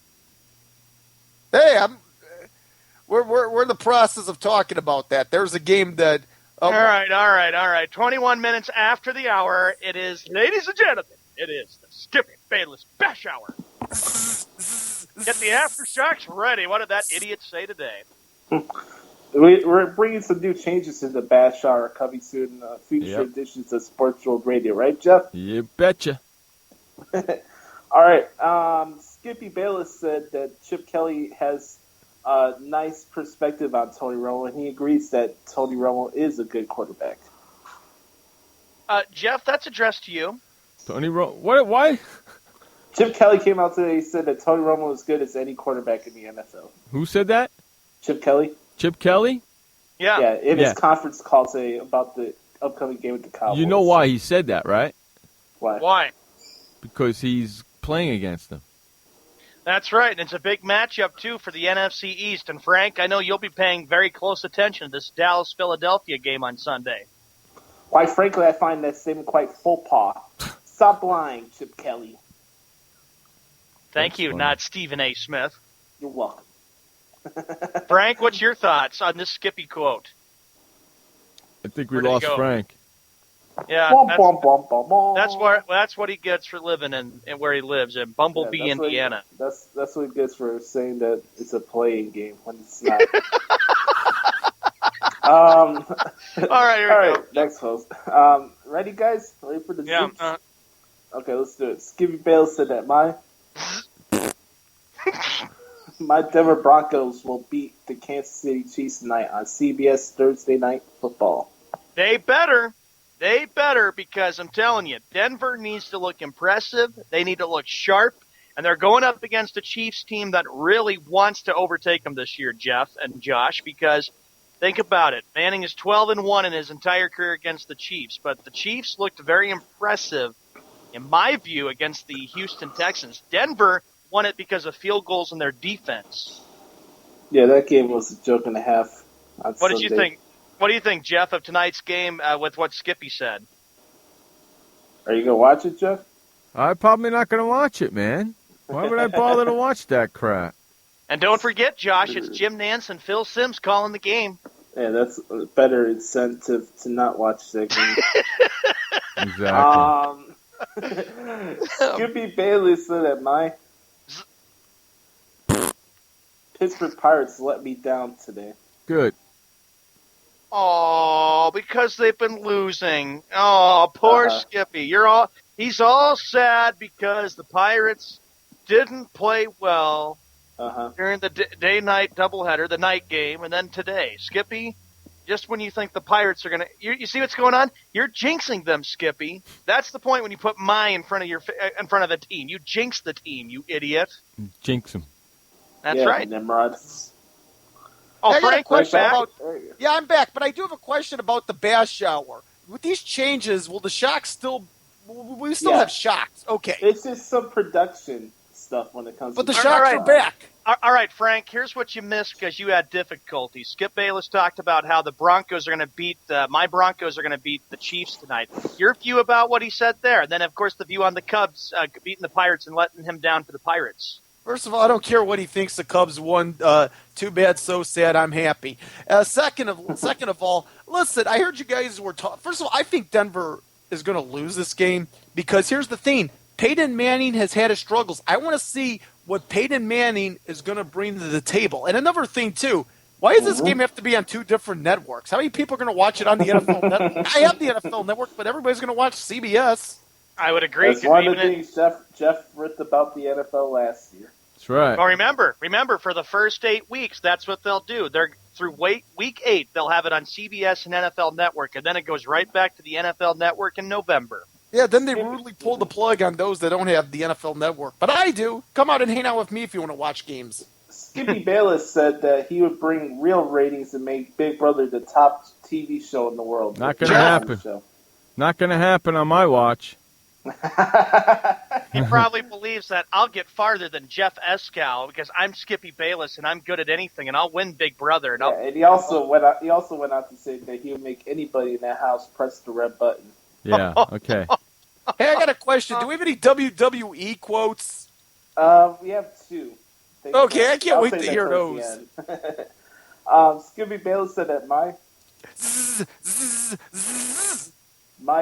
Hey, we're in the process of talking about that. There's a game that... All right. 21 minutes after the hour, it is, ladies and gentlemen, it is the Skippy Bayless Bash Hour. Get the aftershocks ready. What did that idiot say today? We're bringing some new changes to the Bash Hour coming soon, future editions of Sports World Radio, right, Jeff? You betcha. All right. Skippy Bayless said that Chip Kelly has a nice perspective on Tony Romo, and he agrees that Tony Romo is a good quarterback. Jeff, that's addressed to you. Tony Romo? What? Why? Chip Kelly came out today and said that Tony Romo is as good as any quarterback in the NFL. Who said that? Chip Kelly. Chip Kelly? Yeah. Yeah, in his conference call today about the upcoming game with the Cowboys. You know why he said that, right? Why? Because he's playing against them. That's right, and it's a big matchup, too, for the NFC East. And, Frank, I know you'll be paying very close attention to this Dallas-Philadelphia game on Sunday. Quite frankly, I find that statement quite faux pas. Stop lying, Chip Kelly. Thank you, not Stephen A. Smith. You're welcome. Frank, what's your thoughts on this Skippy quote? I think we lost Frank. Yeah, that's what he gets for living in where he lives in Bumblebee, Indiana. That's what he gets for saying that it's a playing game when it's not. All right, here we go. Next host. Ready, guys? Ready for the Zoops? Okay, let's do it. Skippy Bayless said that my Denver Broncos will beat the Kansas City Chiefs tonight on CBS Thursday Night Football. They better, because I'm telling you, Denver needs to look impressive. They need to look sharp, and they're going up against a Chiefs team that really wants to overtake them this year, Jeff and Josh, because think about it. Manning is 12-1 in his entire career against the Chiefs, but the Chiefs looked very impressive, in my view, against the Houston Texans. Denver won it because of field goals in their defense. Yeah, that game was a joke and a half on What Sunday. did you think? What do you think, Jeff, of tonight's game with what Skippy said? Are you going to watch it, Jeff? I'm probably not going to watch it, man. Why would I bother to watch that crap? And don't forget, Josh, it's Jim Nantz and Phil Simms calling the game. Yeah, that's a better incentive to not watch that game. Exactly. Skippy Bayless said that my Pittsburgh Pirates let me down today. Good. Oh, because they've been losing. Oh, poor Skippy. He's all sad because the Pirates didn't play well during the day-night doubleheader, the night game, and then today. Skippy, just when you think the Pirates are going to... You see what's going on? You're jinxing them, Skippy. That's the point when you put "my" in front of the team. You jinx the team, you idiot. Jinx them. That's right. Nimrod. Oh, Frank, I'm back, but I do have a question about the Bash Hour. With these changes, will the Sharks still we still have shocks. Okay. It's just some production stuff when it comes But to the shocks are back. All right, Frank, here's what you missed because you had difficulty. Skip Bayless talked about how the Broncos are going to beat my Broncos are going to beat the Chiefs tonight. Your view about what he said there, and then, of course, the view on the Cubs beating the Pirates and letting him down for the Pirates. First of all, I don't care what he thinks the Cubs won. Too bad, so sad. I'm happy. Second of all, listen, I heard you guys were talking. First of all, I think Denver is going to lose this game because here's the thing. Peyton Manning has had his struggles. I want to see what Peyton Manning is going to bring to the table. And another thing, too, why does this game have to be on two different networks? How many people are going to watch it on the NFL Network? I have the NFL Network, but everybody's going to watch CBS. I would agree. That's one of the things Jeff ripped about the NFL last year. That's right. Well, remember, for the first 8 weeks, that's what they'll do. They're through week 8, they'll have it on CBS and NFL Network, and then it goes right back to the NFL Network in November. Yeah, then they rudely pull the plug on those that don't have the NFL Network. But I do. Come out and hang out with me if you want to watch games. Skippy Bayless said that he would bring real ratings and make Big Brother the top TV show in the world. Not going to happen. Not going to happen on my watch. He probably believes that I'll get farther than Jeff Escow because I'm Skippy Bayless and I'm good at anything and I'll win Big Brother. And he also went out to say that he would make anybody in that house press the red button. Yeah. Okay. Hey, I got a question. Do we have any WWE quotes? We have 2. Okay, I can't wait to hear those. Skippy Bayless said that my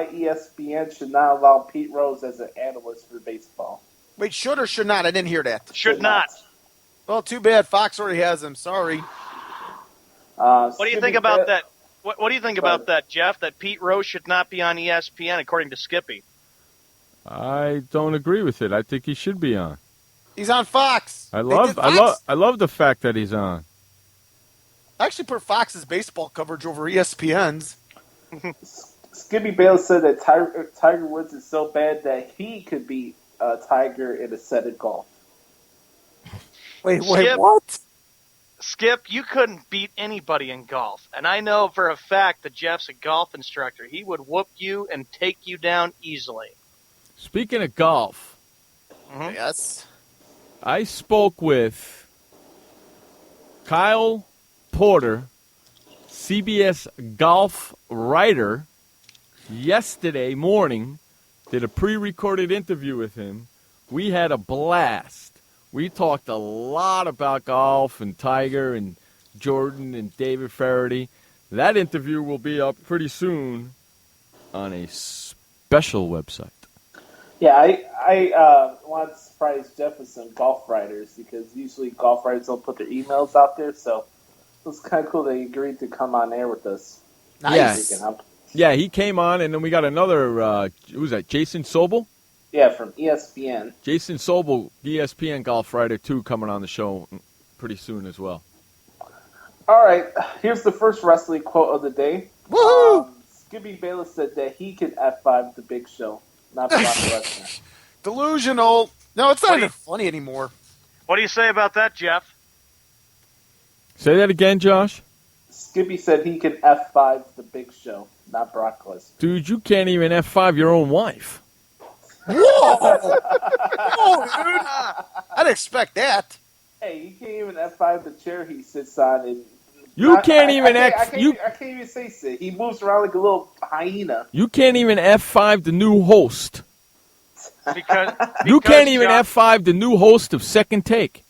ESPN should not allow Pete Rose as an analyst for baseball. Wait, should or should not? I didn't hear that. Should not. Well, too bad. Fox already has him. Sorry. What do you think about that? What do you think about that, Jeff? That Pete Rose should not be on ESPN, according to Skippy. I don't agree with it. I think he should be on. He's on Fox. I love the fact that he's on. I actually prefer Fox's baseball coverage over ESPN's. Skippy Bayless said that Tiger Woods is so bad that he could beat Tiger in a set of golf. Wait, what? Skip, you couldn't beat anybody in golf. And I know for a fact that Jeff's a golf instructor. He would whoop you and take you down easily. Speaking of golf. Yes. I spoke with Kyle Porter, CBS golf writer, yesterday morning. Did a pre-recorded interview with him. We had a blast. We talked a lot about golf and Tiger and Jordan and David Faraday. That interview will be up pretty soon on a special website. Yeah, I want to surprise Jeff with some golf writers because usually golf writers don't put their emails out there. So it was kind of cool that he agreed to come on air with us. Nice. Yeah, he came on, and then we got another, who was that, Jason Sobel? Yeah, from ESPN. Jason Sobel, ESPN golf writer, too, coming on the show pretty soon as well. All right, here's the first wrestling quote of the day. Woohoo! Skippy Bayless said that he could F5 the Big Show, not Brock Lesnar. Delusional. No, it's not even funny anymore. What do you say about that, Jeff? Say that again, Josh. Skippy said he could F5 the Big Show, not Brock Lesnar. Dude, you can't even F5 your own wife. Whoa! Whoa, dude! I'd expect that. Hey, you can't even F5 the chair he sits on. And I can't even say sit. He moves around like a little hyena. You can't even F5 the new host. Because you can't even F5 the new host of Second Take.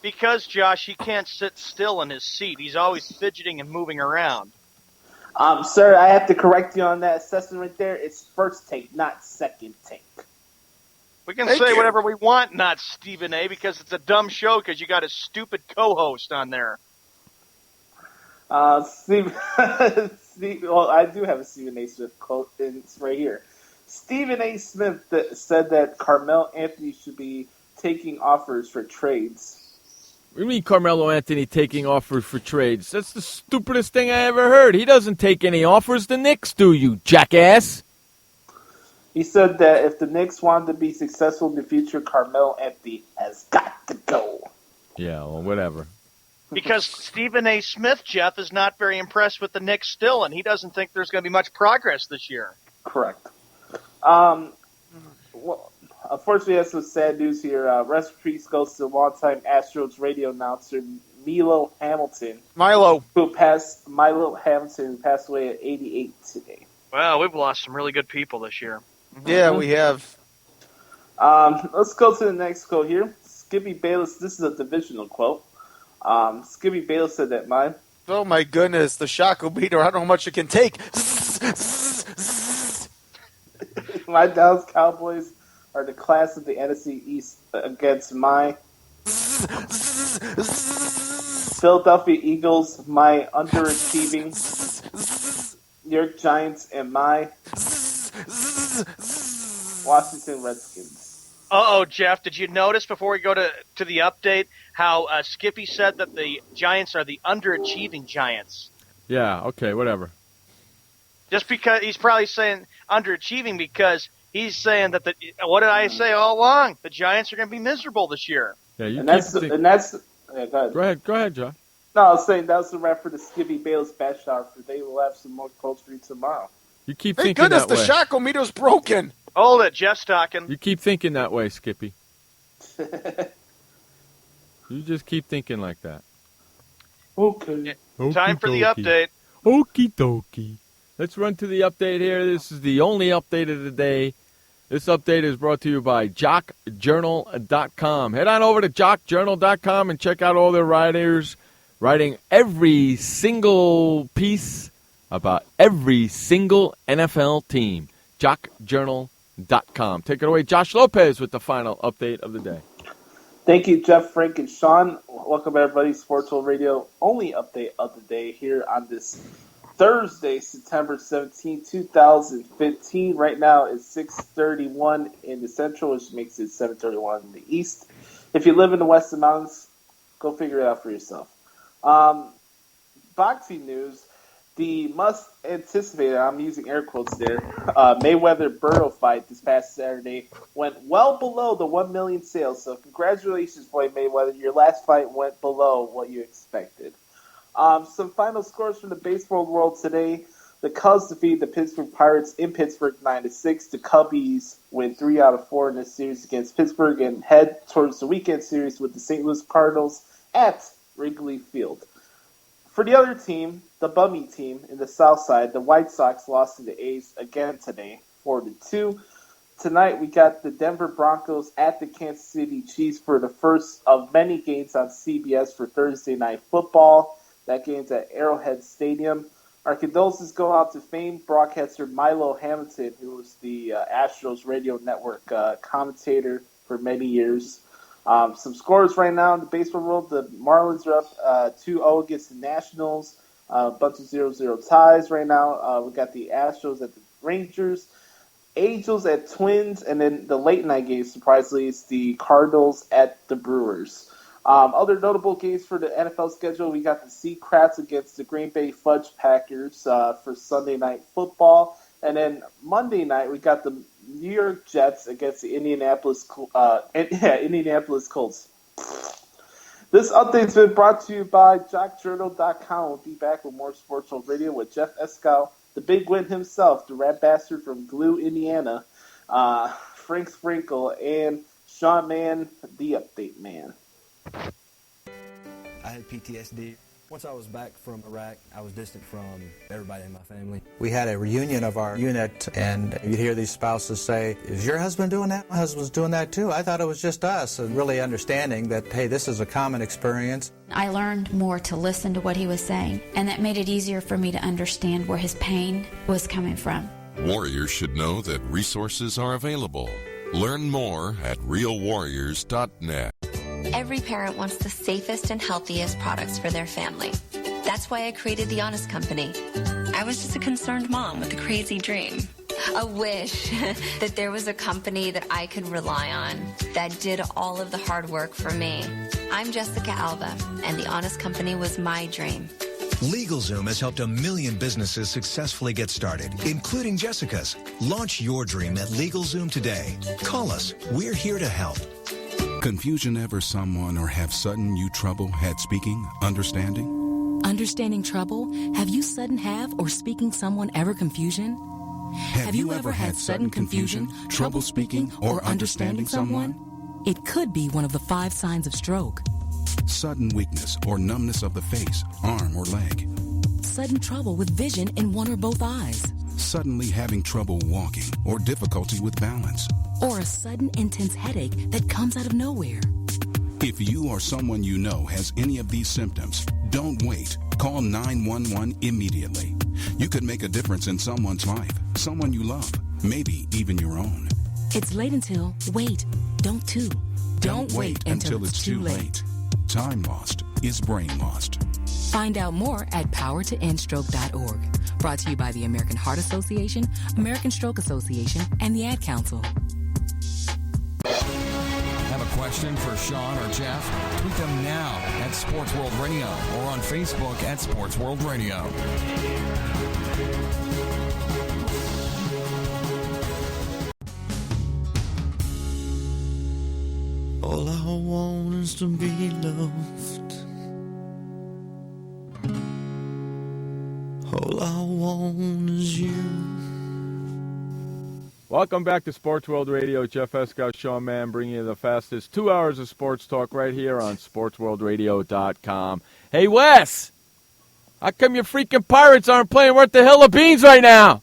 Because, Josh, he can't sit still in his seat. He's always fidgeting and moving around. Sir, I have to correct you on that assessment right there. It's first take, not second take. We can say whatever we want, not Stephen A., because it's a dumb show because you got a stupid co-host on there. Well, I do have a Stephen A. Smith quote, and it's right here. Stephen A. Smith said that Carmelo Anthony should be taking offers for trades. What do you mean Carmelo Anthony taking offers for trades? That's the stupidest thing I ever heard. He doesn't take any offers. The Knicks do, you jackass. He said that if the Knicks wanted to be successful in the future, Carmelo Anthony has got to go. Yeah, well, whatever. Because Stephen A. Smith, Jeff, is not very impressed with the Knicks still, and he doesn't think there's going to be much progress this year. Correct. Well, unfortunately, that's some sad news here. Rest in peace goes to longtime Astros radio announcer Milo Hamilton. Milo Hamilton, who passed away at 88 today. Wow, we've lost some really good people this year. Yeah, we have. Let's go to the next quote here. Skippy Bayless, this is a divisional quote. Skippy Bayless said that mine. Oh my goodness, the shock-o-meter, I don't know how much it can take. My Dallas Cowboys are the class of the NFC East against my Philadelphia Eagles, my underachieving New York Giants, and my Washington Redskins. Uh-oh, Jeff, did you notice before we go to the update how Skippy said that the Giants are the underachieving Giants? Yeah, okay, whatever. Just because he's probably saying underachieving because he's saying that what did I say all along? The Giants are going to be miserable this year. Yeah, you and that's go ahead, John. No, I was saying that was the wrap for the Skippy Bayless Bachelor. They will have some more quotes for you tomorrow. You keep Thank thinking goodness that way. the shock-o-meter's broken. Hold it, Jeff's talking. You keep thinking that way, Skippy. You just keep thinking like that. Okay. Time for the update. Okie dokie. Let's run to the update here. This is the only update of the day. This update is brought to you by JockJournal.com. Head on over to JockJournal.com and check out all their writers writing every single piece about every single NFL team. JockJournal.com. Take it away, Josh Lopez, with the final update of the day. Thank you, Jeff, Frank, and Sean. Welcome, everybody. Sports World Radio, only update of the day here on this Thursday, September 17, 2015. Right now it's 6:31 in the Central, which makes it 7:31 in the East. If you live in the Western Mountains, go figure it out for yourself. Boxing news. The must-anticipated, I'm using air quotes there, Mayweather-Burrow fight this past Saturday went well below the 1 million sales. So congratulations, Floyd Mayweather. Your last fight went below what you expected. Some final scores from the baseball world today. The Cubs defeat the Pittsburgh Pirates in Pittsburgh 9-6. The Cubbies win 3 out of 4 in this series against Pittsburgh and head towards the weekend series with the St. Louis Cardinals at Wrigley Field. For the other team, the bummy team in the South Side, the White Sox lost to the A's again today, 4-2. Tonight we got the Denver Broncos at the Kansas City Chiefs for the first of many games on CBS for Thursday Night Football. That game's at Arrowhead Stadium. Our condolences go out to famed broadcaster Milo Hamilton, who was the Astros radio network commentator for many years. Some scores right now in the baseball world. The Marlins are up 2-0 against the Nationals. A bunch of 0-0 ties right now. We got the Astros at the Rangers, Angels at Twins, and then the late night game, surprisingly, is the Cardinals at the Brewers. Other notable games for the NFL schedule, we got the Sea Crats against the Green Bay Fudge Packers for Sunday Night Football. And then Monday night, we got the New York Jets against the Indianapolis Colts. This update's been brought to you by JockJournal.com. We'll be back with more Sports World Radio with Jeff Escal, the big win himself, the rat bastard from Glue, Indiana, Frank Sprinkle, and Sean Mann, the update man. I had PTSD. Once I was back from Iraq, I was distant from everybody in my family. We had a reunion of our unit, and you'd hear these spouses say, "Is your husband doing that? My husband's doing that too. I thought it was just us." And really understanding that, hey, this is a common experience. I learned more to listen to what he was saying, and that made it easier for me to understand where his pain was coming from. Warriors should know that resources are available. Learn more at realwarriors.net. Every parent wants the safest and healthiest products for their family. That's why I created The Honest Company. I was just a concerned mom with a crazy dream. A wish that there was a company that I could rely on that did all of the hard work for me. I'm Jessica Alba, and The Honest Company was my dream. LegalZoom has helped 1 million businesses successfully get started, including Jessica's. Launch your dream at LegalZoom today. Call us. We're here to help. Confusion ever someone or have sudden you trouble had speaking, understanding? Understanding trouble? Have you sudden have or speaking someone ever confusion? Have you ever had sudden confusion, trouble speaking, or understanding someone? It could be one of the 5 signs of stroke. Sudden weakness or numbness of the face, arm, or leg. Sudden trouble with vision in one or both eyes. Suddenly having trouble walking or difficulty with balance. Or a sudden intense headache that comes out of nowhere. If you or someone you know has any of these symptoms, don't wait. Call 911 immediately. You could make a difference in someone's life, someone you love, maybe even your own. It's late until, wait, don't too. Don't wait until it's too late. Time lost is brain lost. Find out more at powertoendstroke.org. Brought to you by the American Heart Association, American Stroke Association, and the Ad Council. Have a question for Sean or Jeff? Tweet them now at Sports World Radio or on Facebook at Sports World Radio. All I want is to be loved. All I want is you. Welcome back to Sports World Radio. Jeff Escow, Sean Mann, bringing you the fastest 2 hours of sports talk right here on SportsWorldRadio.com. Hey, Wes, how come your freaking Pirates aren't playing worth the hill of beans right now?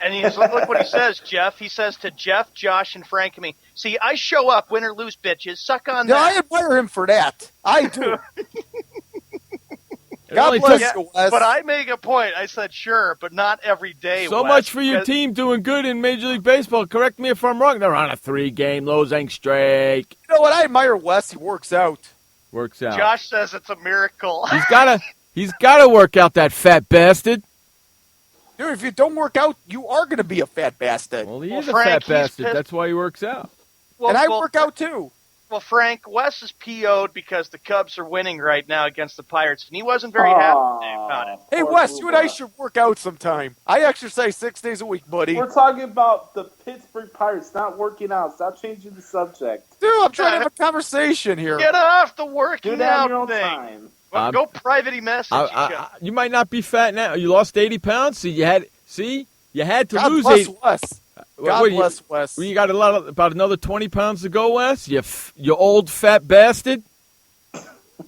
And look what he says, Jeff. He says to Jeff, Josh, and Frank and me, see, I show up, win or lose, bitches. Suck on that. Yeah, I admire him for that. I do. God bless you, Wes. But I make a point. I said, sure, but not every day, So Wes, much for your team doing good in Major League Baseball. Correct me if I'm wrong. They're on a 3-game losing streak. You know what? I admire Wes. He works out. Works out. Josh says it's a miracle. He's gotta work out, that fat bastard. Dude, if you don't work out, you are going to be a fat bastard. Well, he is a fat bastard. That's why he works out. And I work out, too. Well, Frank, Wes is PO'd because the Cubs are winning right now against the Pirates, and he wasn't very happy about it. Hey, Wes, you and I should work out sometime. I exercise 6 days a week, buddy. We're talking about the Pittsburgh Pirates not working out. Stop changing the subject. Dude, I'm trying to have a conversation here. Get off the working Do that out in your own thing. time. Well, go private message. You might not be fat now. You lost 80 pounds, so you had to God lose bless 80. Wes. God bless Wes. Well, you got about another 20 pounds to go, Wes. You old fat bastard.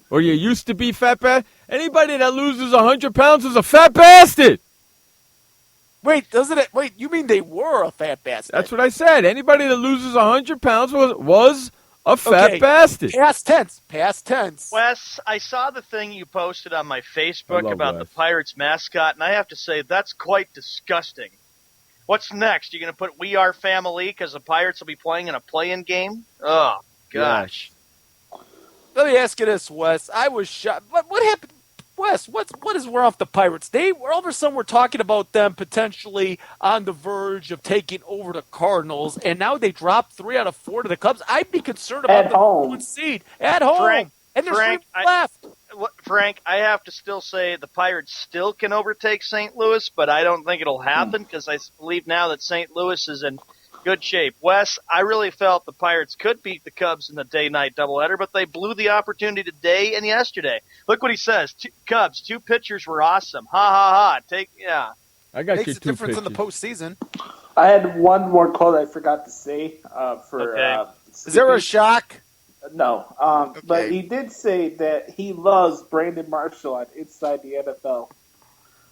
Or you used to be fat bastard. Anybody that loses 100 pounds is a fat bastard. Wait, you mean they were a fat bastard? That's what I said. Anybody that loses 100 pounds was a fat bastard. Past tense. Wes, I saw the thing you posted on my Facebook about the Pirates mascot, and I have to say that's quite disgusting. What's next? You going to put "We Are Family" because the Pirates will be playing in a play-in game? Oh, gosh. Let me ask you this, Wes. I was shocked. What happened? Wes, what is we're off the Pirates? All of a sudden we're talking about them potentially on the verge of taking over the Cardinals, and now they dropped 3 out of 4 to the Cubs. I'd be concerned about At home. the seed at home. And there's 3 left. Frank, I have to still say the Pirates still can overtake St. Louis, but I don't think it'll happen because I believe now that St. Louis is in good shape. Wes, I really felt the Pirates could beat the Cubs in the day-night doubleheader, but they blew the opportunity today and yesterday. Look what he says. Cubs, 2 pitchers were awesome. Ha, ha, ha. I got Makes your a 2 difference in the pitches. postseason. I had one more quote I forgot to say. Is there a shock? No. But he did say that he loves Brandon Marshall on Inside the NFL.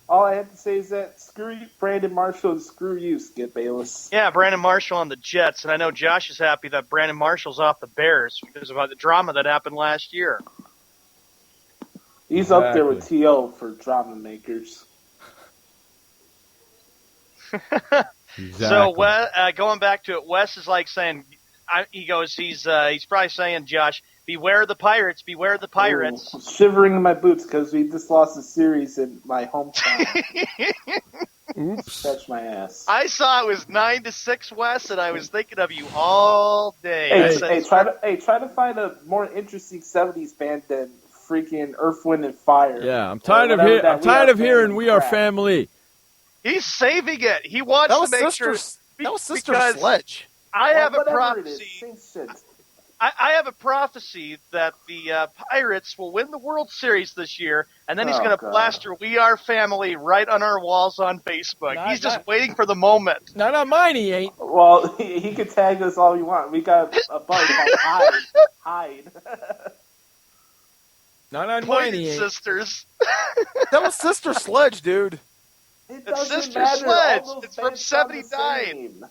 All I have to say is that screw you, Brandon Marshall, and screw you, Skip Bayless. Yeah, Brandon Marshall on the Jets, and I know Josh is happy that Brandon Marshall's off the Bears because of the drama that happened last year. He's up there with T.O. for drama makers. So, going back to it, Wes is like saying, he's probably saying, Josh, beware the Pirates, beware the Pirates. Ooh, shivering in my boots because we just lost a series in my hometown. Oops. Catch my ass. I saw it was 9-6, Wes, and I was thinking of you all day. Try to find a more interesting 70s band than freaking Earth, Wind, and Fire. Yeah, I'm tired of hearing "We Are Family." He's saving it. He wants to make sure. That was Sister Sledge. I have a prophecy. I have a prophecy that the Pirates will win the World Series this year, and then he's going to plaster "We Are Family" right on our walls on Facebook. He's just waiting for the moment. Not on mine, he ain't. Well, he can tag us all he wants. We got a buddy called Hyde. Not on mine, he ain't. Sisters. That was Sister Sledge, dude. It's Sister Sledge. It's from '79.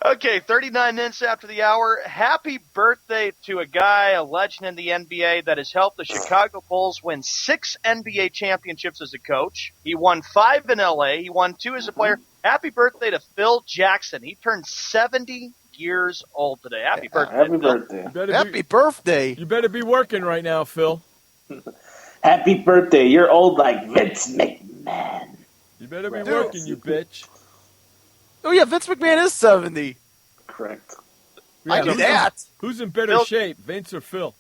Okay, 39 minutes after the hour. Happy birthday to a guy, a legend in the NBA that has helped the Chicago Bulls win 6 NBA championships as a coach. He won 5 in LA. He won 2 as a player. Happy birthday to Phil Jackson. He turned 70 years old today. Happy birthday. Happy birthday. Happy birthday. You better be working right now, Phil. Happy birthday. You're old like Vince McMahon. You better be working, you bitch. Oh, yeah, Vince McMahon is 70. Correct. Yeah, I knew that. Who's in better shape, Vince or Phil?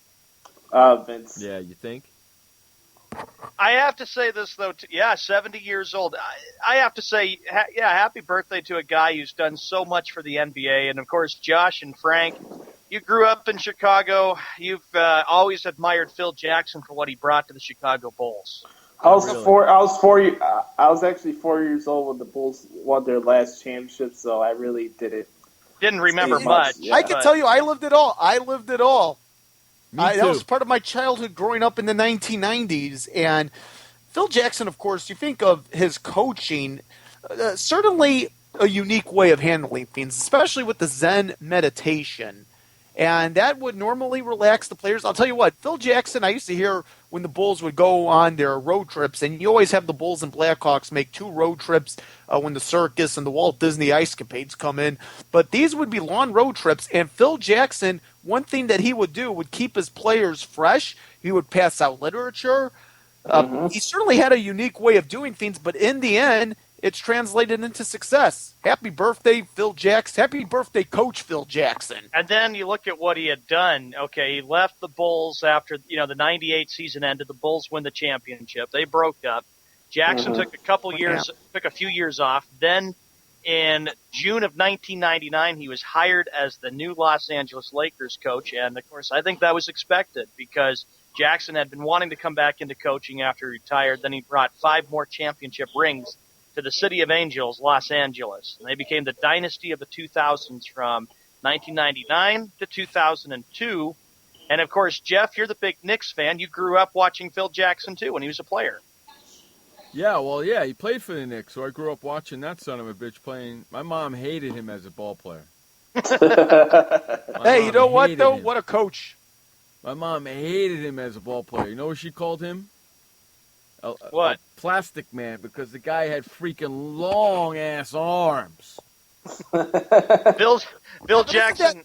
Vince. Yeah, you think? I have to say this, though. 70 years old. I have to say, happy birthday to a guy who's done so much for the NBA. And, of course, Josh and Frank, you grew up in Chicago. You've always admired Phil Jackson for what he brought to the Chicago Bulls. I was actually 4 years old when the Bulls won their last championship, so I really didn't remember much. Yeah. I can tell you, I lived it all. Me too. That was part of my childhood growing up in the 1990s. And Phil Jackson, of course, you think of his coaching, certainly a unique way of handling things, especially with the Zen meditation. And that would normally relax the players. I'll tell you what, Phil Jackson, I used to hear when the Bulls would go on their road trips, and you always have the Bulls and Blackhawks make 2 road trips when the circus and the Walt Disney Ice Capades come in. But these would be long road trips, and Phil Jackson, one thing that he would do would keep his players fresh. He would pass out literature. He certainly had a unique way of doing things, but in the end, it's translated into success. Happy birthday, Phil Jackson. Happy birthday, Coach Phil Jackson. And then you look at what he had done. Okay, he left the Bulls after the 98 season ended. The Bulls win the championship. They broke up. Jackson took a few years off. Then in June of 1999, he was hired as the new Los Angeles Lakers coach. And, of course, I think that was expected because Jackson had been wanting to come back into coaching after he retired. Then he brought 5 more championship rings to the City of Angels, Los Angeles. And they became the dynasty of the 2000s from 1999 to 2002. And, of course, Jeff, you're the big Knicks fan. You grew up watching Phil Jackson, too, when he was a player. Yeah, he played for the Knicks, so I grew up watching that son of a bitch playing. My mom hated him as a ball player. Hey, you know what, though? What a coach. My mom hated him as a ball player. You know what she called him? What? A plastic man, because the guy had freaking long-ass arms. Bill Jackson.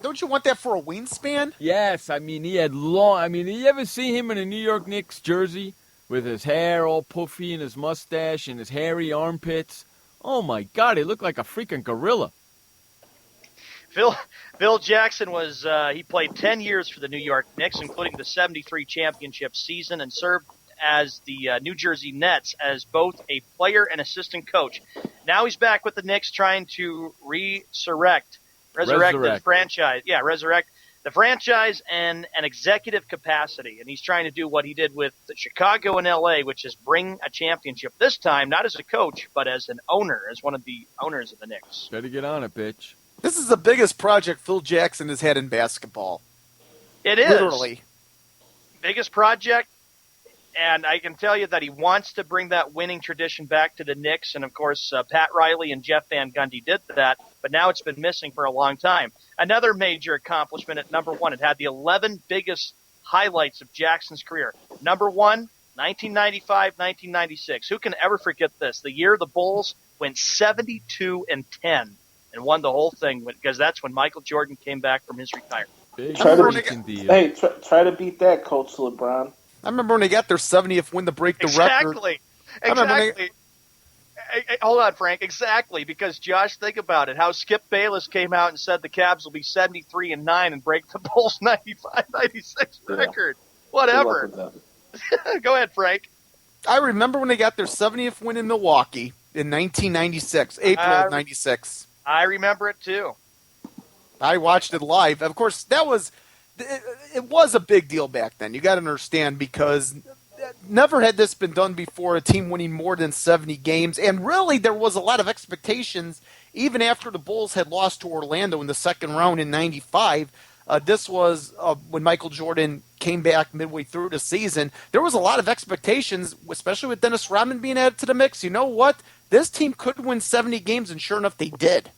Don't you want that for a wingspan? Yes, I mean, he had you ever see him in a New York Knicks jersey with his hair all puffy and his mustache and his hairy armpits? Oh, my God, he looked like a freaking gorilla. Phil Jackson he played 10 years for the New York Knicks, including the 73 championship season, and served as the New Jersey Nets as both a player and assistant coach. Now he's back with the Knicks trying to resurrect the franchise. Yeah, resurrect the franchise and an executive capacity. And he's trying to do what he did with Chicago and LA, which is bring a championship. This time, not as a coach, but as an owner, as one of the owners of the Knicks. Better get on it, bitch. This is the biggest project Phil Jackson has had in basketball. It is. Literally. Biggest project. And I can tell you that he wants to bring that winning tradition back to the Knicks. And, of course, Pat Riley and Jeff Van Gundy did that. But now it's been missing for a long time. Another major accomplishment at number 1. It had the 11 biggest highlights of Jackson's career. Number 1, 1995-1996. Who can ever forget this? The year the Bulls went 72-10 and won the whole thing because that's when Michael Jordan came back from his retirement. Try to beat that, Coach LeBron. I remember when they got their 70th win to break the record. Exactly. Hey, hold on, Frank. Exactly, because Josh, think about it. How Skip Bayless came out and said the Cavs will be 73-9 and break the Bulls 95-96 record. Whatever. Go ahead, Frank. I remember when they got their 70th win in Milwaukee in 1996, April of 96. I remember it too. I watched it live. Of course, it was a big deal back then. You got to understand, because never had this been done before, a team winning more than 70 games. And really, there was a lot of expectations, even after the Bulls had lost to Orlando in the second round in 95. This was when Michael Jordan came back midway through the season. There was a lot of expectations, especially with Dennis Rodman being added to the mix. You know what? This team could win 70 games, and sure enough, they did.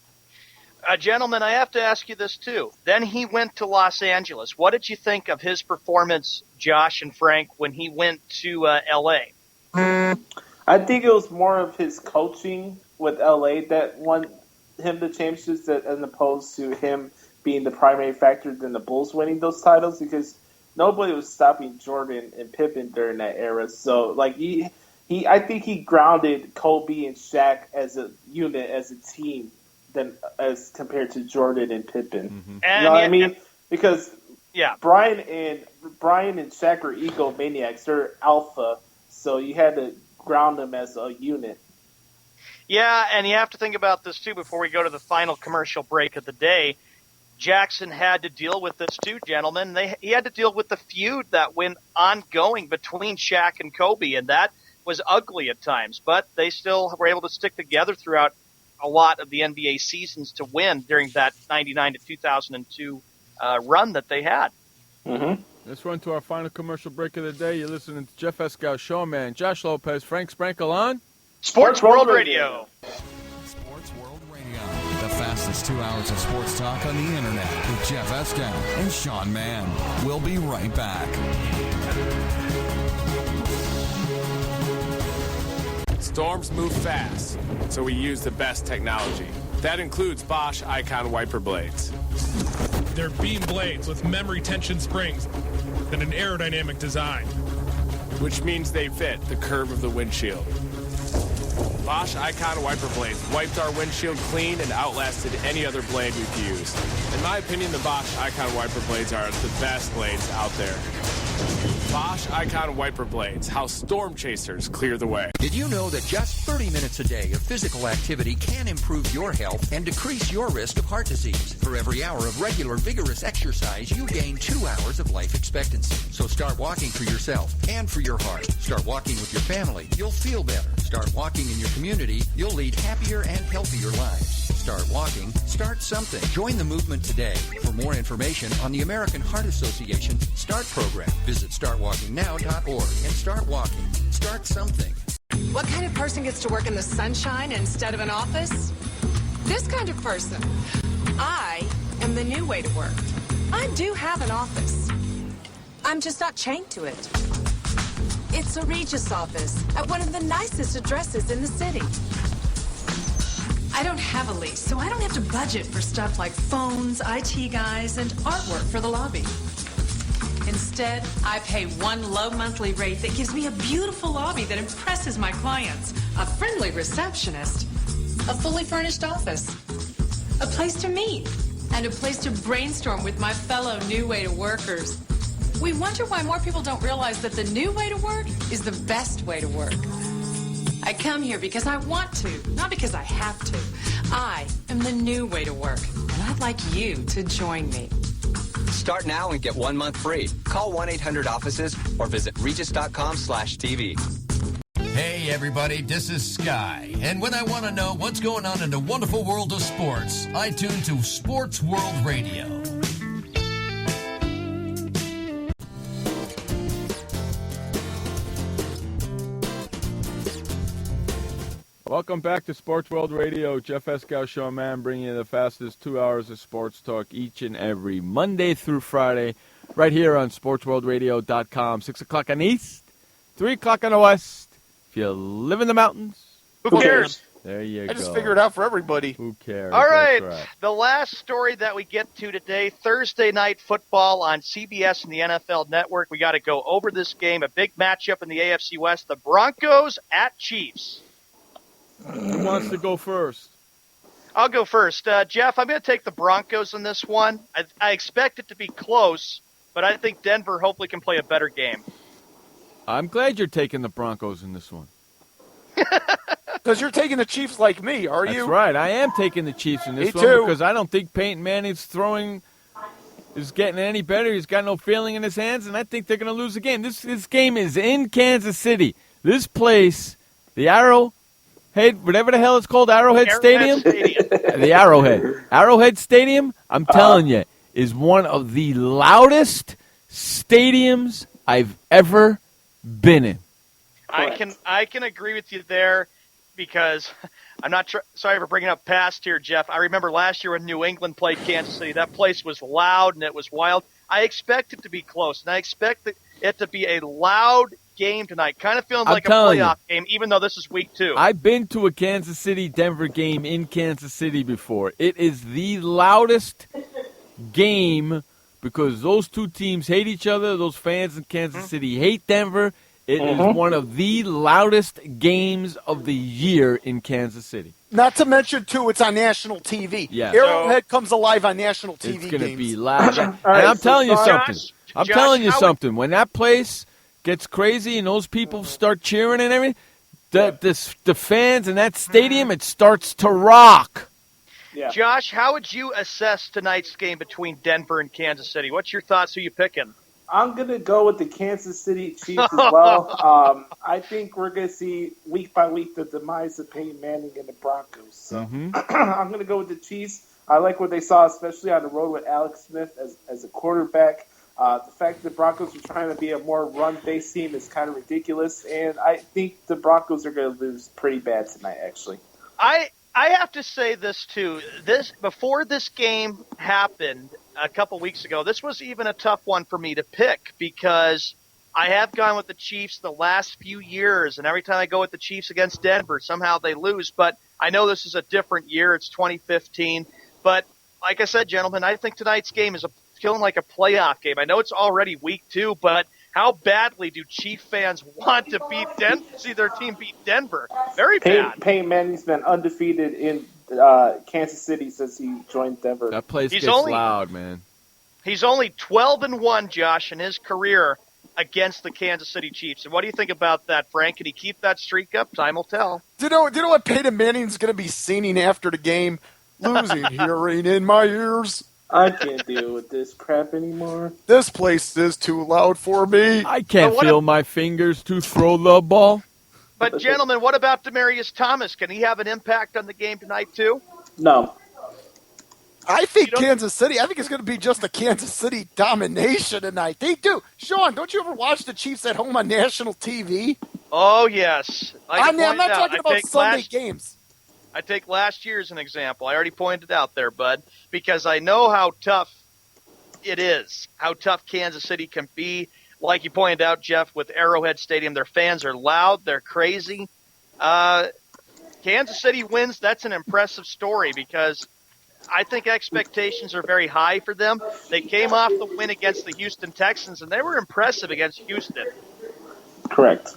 Gentlemen, I have to ask you this, too. Then he went to Los Angeles. What did you think of his performance, Josh and Frank, when he went to L.A.? I think it was more of his coaching with L.A. that won him the championships, as opposed to him being the primary factor than the Bulls winning those titles, because nobody was stopping Jordan and Pippen during that era. So, like, I think he grounded Kobe and Shaq as a unit, as a team, as compared to Jordan and Pippen. Mm-hmm. You know what I mean? Because Brian and Shaq are egomaniacs. They're alpha, so you had to ground them as a unit. Yeah, and you have to think about this, too, before we go to the final commercial break of the day. Jackson had to deal with this, too, gentlemen. He had to deal with the feud that went ongoing between Shaq and Kobe, and that was ugly at times. But they still were able to stick together throughout a lot of the NBA seasons to win during that 99 to 2002 run that they had. Mm-hmm. Let's run to our final commercial break of the day. You're listening to Jeff Escow, Showman, Josh Lopez, Frank Sprankle on Sports World Radio. Sports World Radio. The fastest 2 hours of sports talk on the internet with Jeff Escow and Sean Mann. We'll be right back. Storms move fast, so we use the best technology. That includes Bosch Icon wiper blades. They're beam blades with memory tension springs and an aerodynamic design, which means they fit the curve of the windshield. Bosch Icon wiper blades wiped our windshield clean and outlasted any other blade we've used. In my opinion, the Bosch Icon wiper blades are the best blades out there. Bosch Icon wiper blades, how storm chasers clear the way. Did you know that just 30 minutes a day of physical activity can improve your health and decrease your risk of heart disease? For every hour of regular, vigorous exercise, you gain 2 hours of life expectancy. So start walking for yourself and for your heart. Start walking with your family. You'll feel better. Start walking in your community. You'll lead happier and healthier lives. Start walking. Start something. Join the movement today. For more information on the American Heart Association START program, visit startwalkingnow.org and start walking. Start something. What kind of person gets to work in the sunshine instead of an office? This kind of person. I am the new way to work. I do have an office. I'm just not chained to it. It's a Regis office at one of the nicest addresses in the city. I don't have a lease, so I don't have to budget for stuff like phones, IT guys, and artwork for the lobby. Instead, I pay one low monthly rate that gives me a beautiful lobby that impresses my clients, a friendly receptionist, a fully furnished office, a place to meet, and a place to brainstorm with my fellow New Way to Workers. We wonder why more people don't realize that the new way to work is the best way to work. I come here because I want to, not because I have to. I am the new way to work, and I'd like you to join me. Start now and get 1 month free. Call 1-800-OFFICES or visit regis.com/TV. Hey everybody, this is Sky, and when I want to know what's going on in the wonderful world of sports, I tune to Sports World Radio. Welcome back to Sports World Radio. Jeff Escow, Showman, bringing you the fastest 2 hours of sports talk each and every Monday through Friday, right here on SportsWorldRadio.com. 6 o'clock on the East, 3 o'clock on the West. If you live in the mountains, who cares? There you go. I just figured it out for everybody. Who cares? All right. That's right. The last story that we get to today, Thursday night football on CBS and the NFL Network. We got to go over this game, a big matchup in the AFC West, the Broncos at Chiefs. Who wants to go first? I'll go first. Jeff, I'm going to take the Broncos in this one. I expect it to be close, but I think Denver hopefully can play a better game. I'm glad you're taking the Broncos in this one. Because you're taking the Chiefs like me, are you? That's right. I am taking the Chiefs in this Me one too. because I don't think Peyton Manning's throwing is getting any better. He's got no feeling in his hands, and I think they're going to lose the game. This game is in Kansas City. This place, the Arrowhead, whatever the hell it's called, Arrowhead Stadium? The Arrowhead Stadium, I'm telling you, is one of the loudest stadiums I've ever been in. I can agree with you there because I'm not sorry for bringing up past here, Jeff. I remember last year when New England played Kansas City. That place was loud and it was wild. I expect it to be close, and I expect it to be a loud game tonight. Kind of feeling like a playoff game, even though this is week 2. I've been to a Kansas City-Denver game in Kansas City before. It is the loudest game because those two teams hate each other. Those fans in Kansas City hate Denver. It is one of the loudest games of the year in Kansas City. Not to mention, too, it's on national TV. Yeah. Arrowhead comes alive on national TV It's going to games. be loud. And I'm telling you something. I'm telling you something. When that place gets crazy and those people start cheering and everything, the fans in that stadium, it starts to rock. Yeah. Josh, how would you assess tonight's game between Denver and Kansas City? What's your thoughts? Who you picking? I'm going to go with the Kansas City Chiefs as well. I think we're going to see week by week the demise of Peyton Manning and the Broncos. So I'm going to go with the Chiefs. I like what they saw, especially on the road with Alex Smith as a quarterback. The fact that the Broncos are trying to be a more run-based team is kind of ridiculous, and I think the Broncos are going to lose pretty bad tonight, actually. I have to say this, too. Before this game happened a couple weeks ago, this was even a tough one for me to pick because I have gone with the Chiefs the last few years, and every time I go with the Chiefs against Denver, somehow they lose. But I know this is a different year. It's 2015. But like I said, gentlemen, I think tonight's game is feeling like a playoff game. I know it's already week 2, but how badly do Chief fans want to see their team beat Denver? Very bad. Peyton Manning's been undefeated in Kansas City since he joined Denver. That place gets loud, man. He's only 12-1, Josh, in his career against the Kansas City Chiefs. And what do you think about that, Frank? Can he keep that streak up? Time will tell. Do you know what Peyton Manning's going to be singing after the game? Losing hearing in my ears. I can't deal with this crap anymore. This place is too loud for me. I can't feel my fingers to throw the ball. But, gentlemen, what about Demaryius Thomas? Can he have an impact on the game tonight, too? No. I think Kansas City, I think it's going to be just a Kansas City domination tonight. They do. Sean, don't you ever watch the Chiefs at home on national TV? Oh, yes. I'm not talking about Sunday games. I take last year as an example. I already pointed it out there, bud, because I know how tough it is, how tough Kansas City can be. Like you pointed out, Jeff, with Arrowhead Stadium, their fans are loud, they're crazy. Kansas City wins, that's an impressive story because I think expectations are very high for them. They came off the win against the Houston Texans, and they were impressive against Houston. Correct.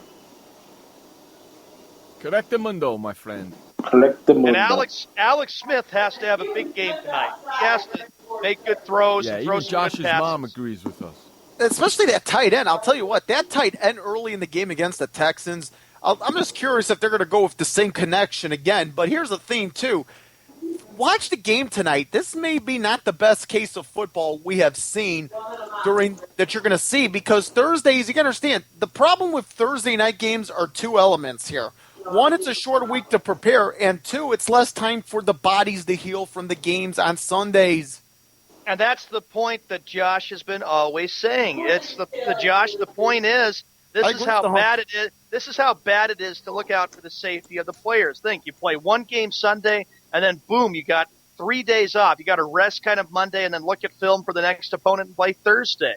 Correctamundo, my friend. And Alex Smith has to have a big game tonight. He has to make good throws and throw even some Josh's good passes. mom agrees with us. Especially that tight end. I'll tell you what, that tight end early in the game against the Texans, I'm just curious if they're going to go with the same connection again. But here's the thing, too. Watch the game tonight. This may be not the best case of football we have seen that you're going to see because Thursdays, you got to understand, the problem with Thursday night games are two elements here. One, it's a short week to prepare, and two, it's less time for the bodies to heal from the games on Sundays. And that's the point that Josh has been always saying. It's Josh. The point is, this is how bad it is. This is how bad it is to look out for the safety of the players. Think you play one game Sunday, and then boom, you got 3 days off. You got to rest kind of Monday, and then look at film for the next opponent and play Thursday.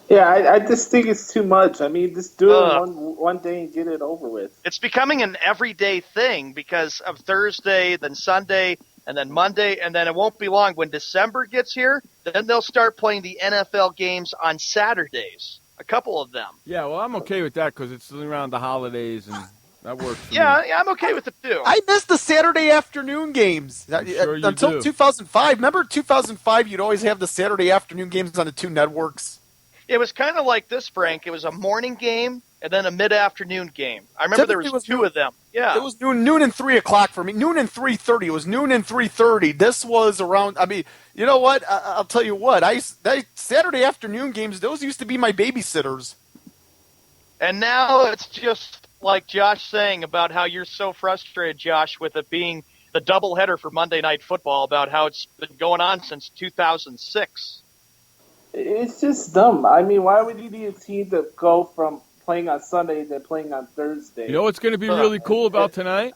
Yeah, I just think it's too much. I mean, just do it one day and get it over with. It's becoming an everyday thing because of Thursday, then Sunday, and then Monday, and then it won't be long. When December gets here, then they'll start playing the NFL games on Saturdays, a couple of them. Yeah, well, I'm okay with that because it's around the holidays, and that works for me. Yeah, I'm okay with it, too. I miss the Saturday afternoon games. Sure you until do. 2005. Remember 2005, you'd always have the Saturday afternoon games on the two networks? It was kind of like this, Frank. It was a morning game and then a mid-afternoon game. I remember there was two of them. Yeah. It was noon and 3 o'clock for me. Noon and 3:30. It was noon and 3:30. This was around. I mean, you know what? I'll tell you what. Saturday afternoon games. Those used to be my babysitters. And now it's just like Josh saying about how you're so frustrated, Josh, with it being the doubleheader for Monday Night Football, about how it's been going on since 2006. It's just dumb. I mean, why would you need a team to go from playing on Sunday to playing on Thursday? You know what's going to be really cool about tonight?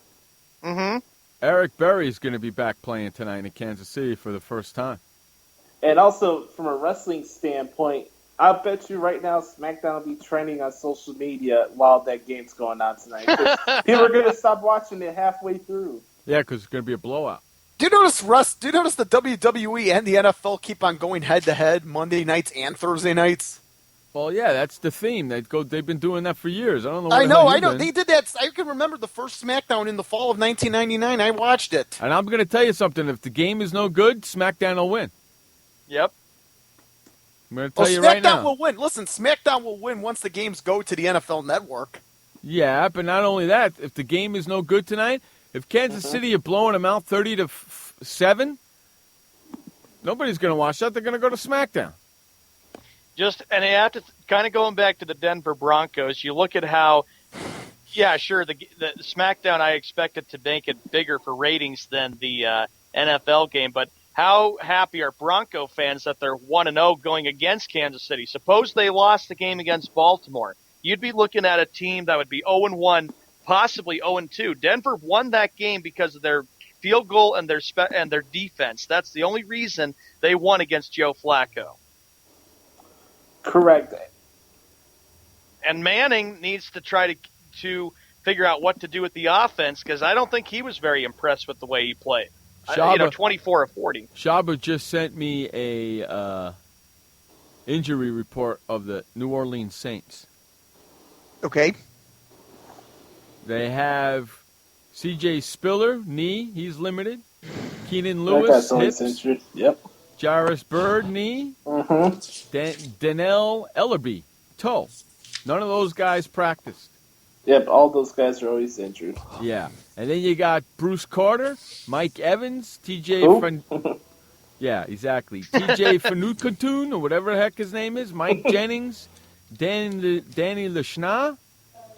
Mm-hmm. Eric Berry's going to be back playing tonight in Kansas City for the first time. And also, from a wrestling standpoint, I bet you right now SmackDown will be trending on social media while that game's going on tonight. People are going to stop watching it halfway through. Yeah, because it's going to be a blowout. Do you notice the WWE and the NFL keep on going head-to-head Monday nights and Thursday nights? Well, yeah, that's the theme. They've been doing that for years. I don't know. I know. They did that. I can remember the first SmackDown in the fall of 1999. I watched it. And I'm going to tell you something. If the game is no good, SmackDown will win. Yep. I'm going to tell you right now. SmackDown will win. Listen, SmackDown will win once the games go to the NFL Network. Yeah, but not only that. If the game is no good tonight, if Kansas City are blowing them out 30-7, nobody's going to watch that. They're going to go to SmackDown. And you have to kind of going back to the Denver Broncos. You look at how, yeah, sure, the SmackDown, I expected to make it bigger for ratings than the NFL game, but how happy are Bronco fans that they're 1-0 going against Kansas City? Suppose they lost the game against Baltimore. You'd be looking at a team that would be 0-1, possibly 0-2. Denver won that game because of their field goal and their defense. That's the only reason they won against Joe Flacco. Correct. And Manning needs to try to figure out what to do with the offense, because I don't think he was very impressed with the way he played. 24 of 40. Shaba just sent me a injury report of the New Orleans Saints. Okay. They have C.J. Spiller, knee, he's limited. Keenan Lewis, hips. Injured. Yep. Jairus Byrd, knee. Danielle Ellerby, toe. None of those guys practiced. Yep, all those guys are always injured. Yeah. And then you got Bruce Carter, Mike Evans, TJ Yeah, exactly. TJ Fanukatun, or whatever the heck his name is, Mike Jennings, Danny Leshna,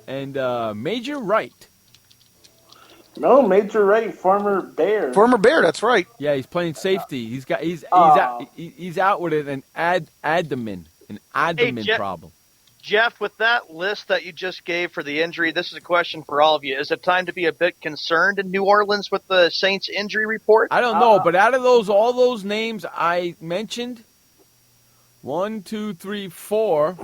and Major Wright. No, Major Wright, former Bear. Former Bear, that's right. Yeah, he's playing safety. He's out with an abdomen problem. Jeff, with that list that you just gave for the injury, this is a question for all of you. Is it time to be a bit concerned in New Orleans with the Saints injury report? I don't know, but out of all those names I mentioned, 1, 2, 3, 4.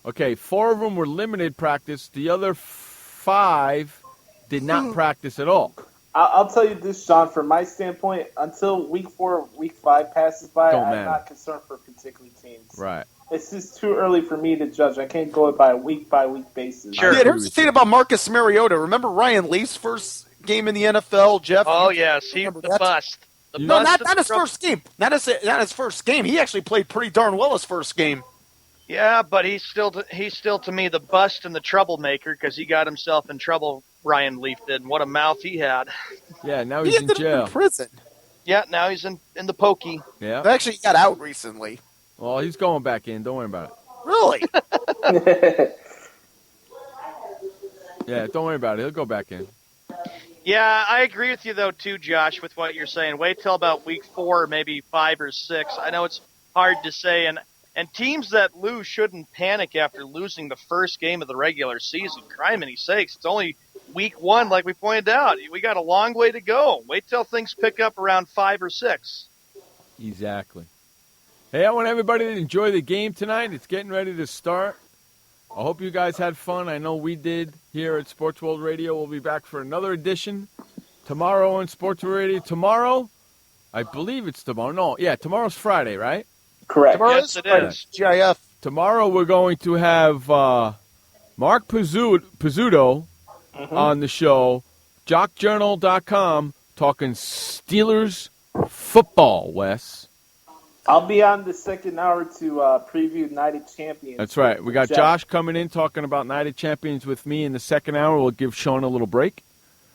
Okay, 4 of them were limited practice. The other 5 did not practice at all. I'll tell you this, Sean, from my standpoint, until week 4, week 5 passes by, I'm not concerned for particular teams. Right. It's just too early for me to judge. I can't go by a week-by-week basis. Sure. Yeah, here's the thing about Marcus Mariota. Remember Ryan Leaf's first game in the NFL, Jeff? Oh, yes. He's the bust. No, not his first game. Not his first game. He actually played pretty darn well his first game. Yeah, but he's still to me the bust and the troublemaker, because he got himself in trouble, Ryan Leaf did, and what a mouth he had. Yeah, now he's in jail. In prison. Yeah, now he's in the pokey. Yeah. Actually, he got out recently. Well, he's going back in. Don't worry about it. Really? Yeah, don't worry about it. He'll go back in. Yeah, I agree with you, though, too, Josh, with what you're saying. Wait till about week 4, maybe 5 or 6. I know it's hard to say, and teams that lose shouldn't panic after losing the first game of the regular season. Criminy sakes, it's only week 1, like we pointed out. We got a long way to go. Wait till things pick up around 5 or 6. Exactly. Hey, I want everybody to enjoy the game tonight. It's getting ready to start. I hope you guys had fun. I know we did here at Sports World Radio. We'll be back for another edition tomorrow on Sports World Radio. Tomorrow, I believe it's tomorrow. No, yeah, tomorrow's Friday, right? Correct. Yes, it is. GIF. Tomorrow we're going to have Mark Pizzuto on the show, jockjournal.com, talking Steelers football, Wes. I'll be on the second hour to preview Night of Champions. That's right. We got Josh coming in talking about Night of Champions with me in the second hour. We'll give Sean a little break.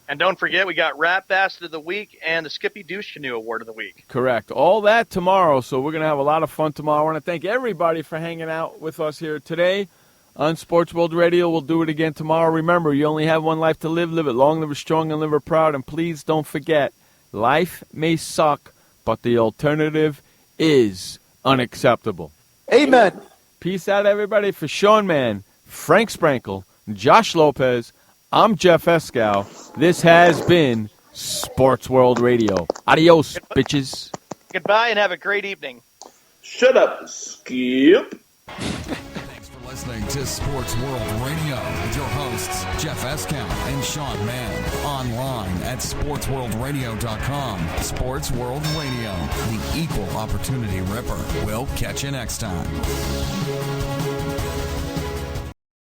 And don't forget, we got Rap Bastard of the Week and the Skippy Douche Canoe Award of the Week. Correct. All that tomorrow, so we're going to have a lot of fun tomorrow. I want to thank everybody for hanging out with us here today on Sports World Radio. We'll do it again tomorrow. Remember, you only have one life to live. Live it long, live it strong, and live it proud. And please don't forget, life may suck, but the alternative is unacceptable. Amen. Peace out, everybody. For Sean Mann, Frank Sprankle, Josh Lopez, I'm Jeff Escow. This has been Sports World Radio. Adios, bitches. Goodbye and have a great evening. Shut up, Skip. Thanks for listening to Sports World Radio with your hosts, Jeff Escow and Sean Mann. Online at SportsWorldRadio.com. Sports World Radio, the equal opportunity ripper. We'll catch you next time.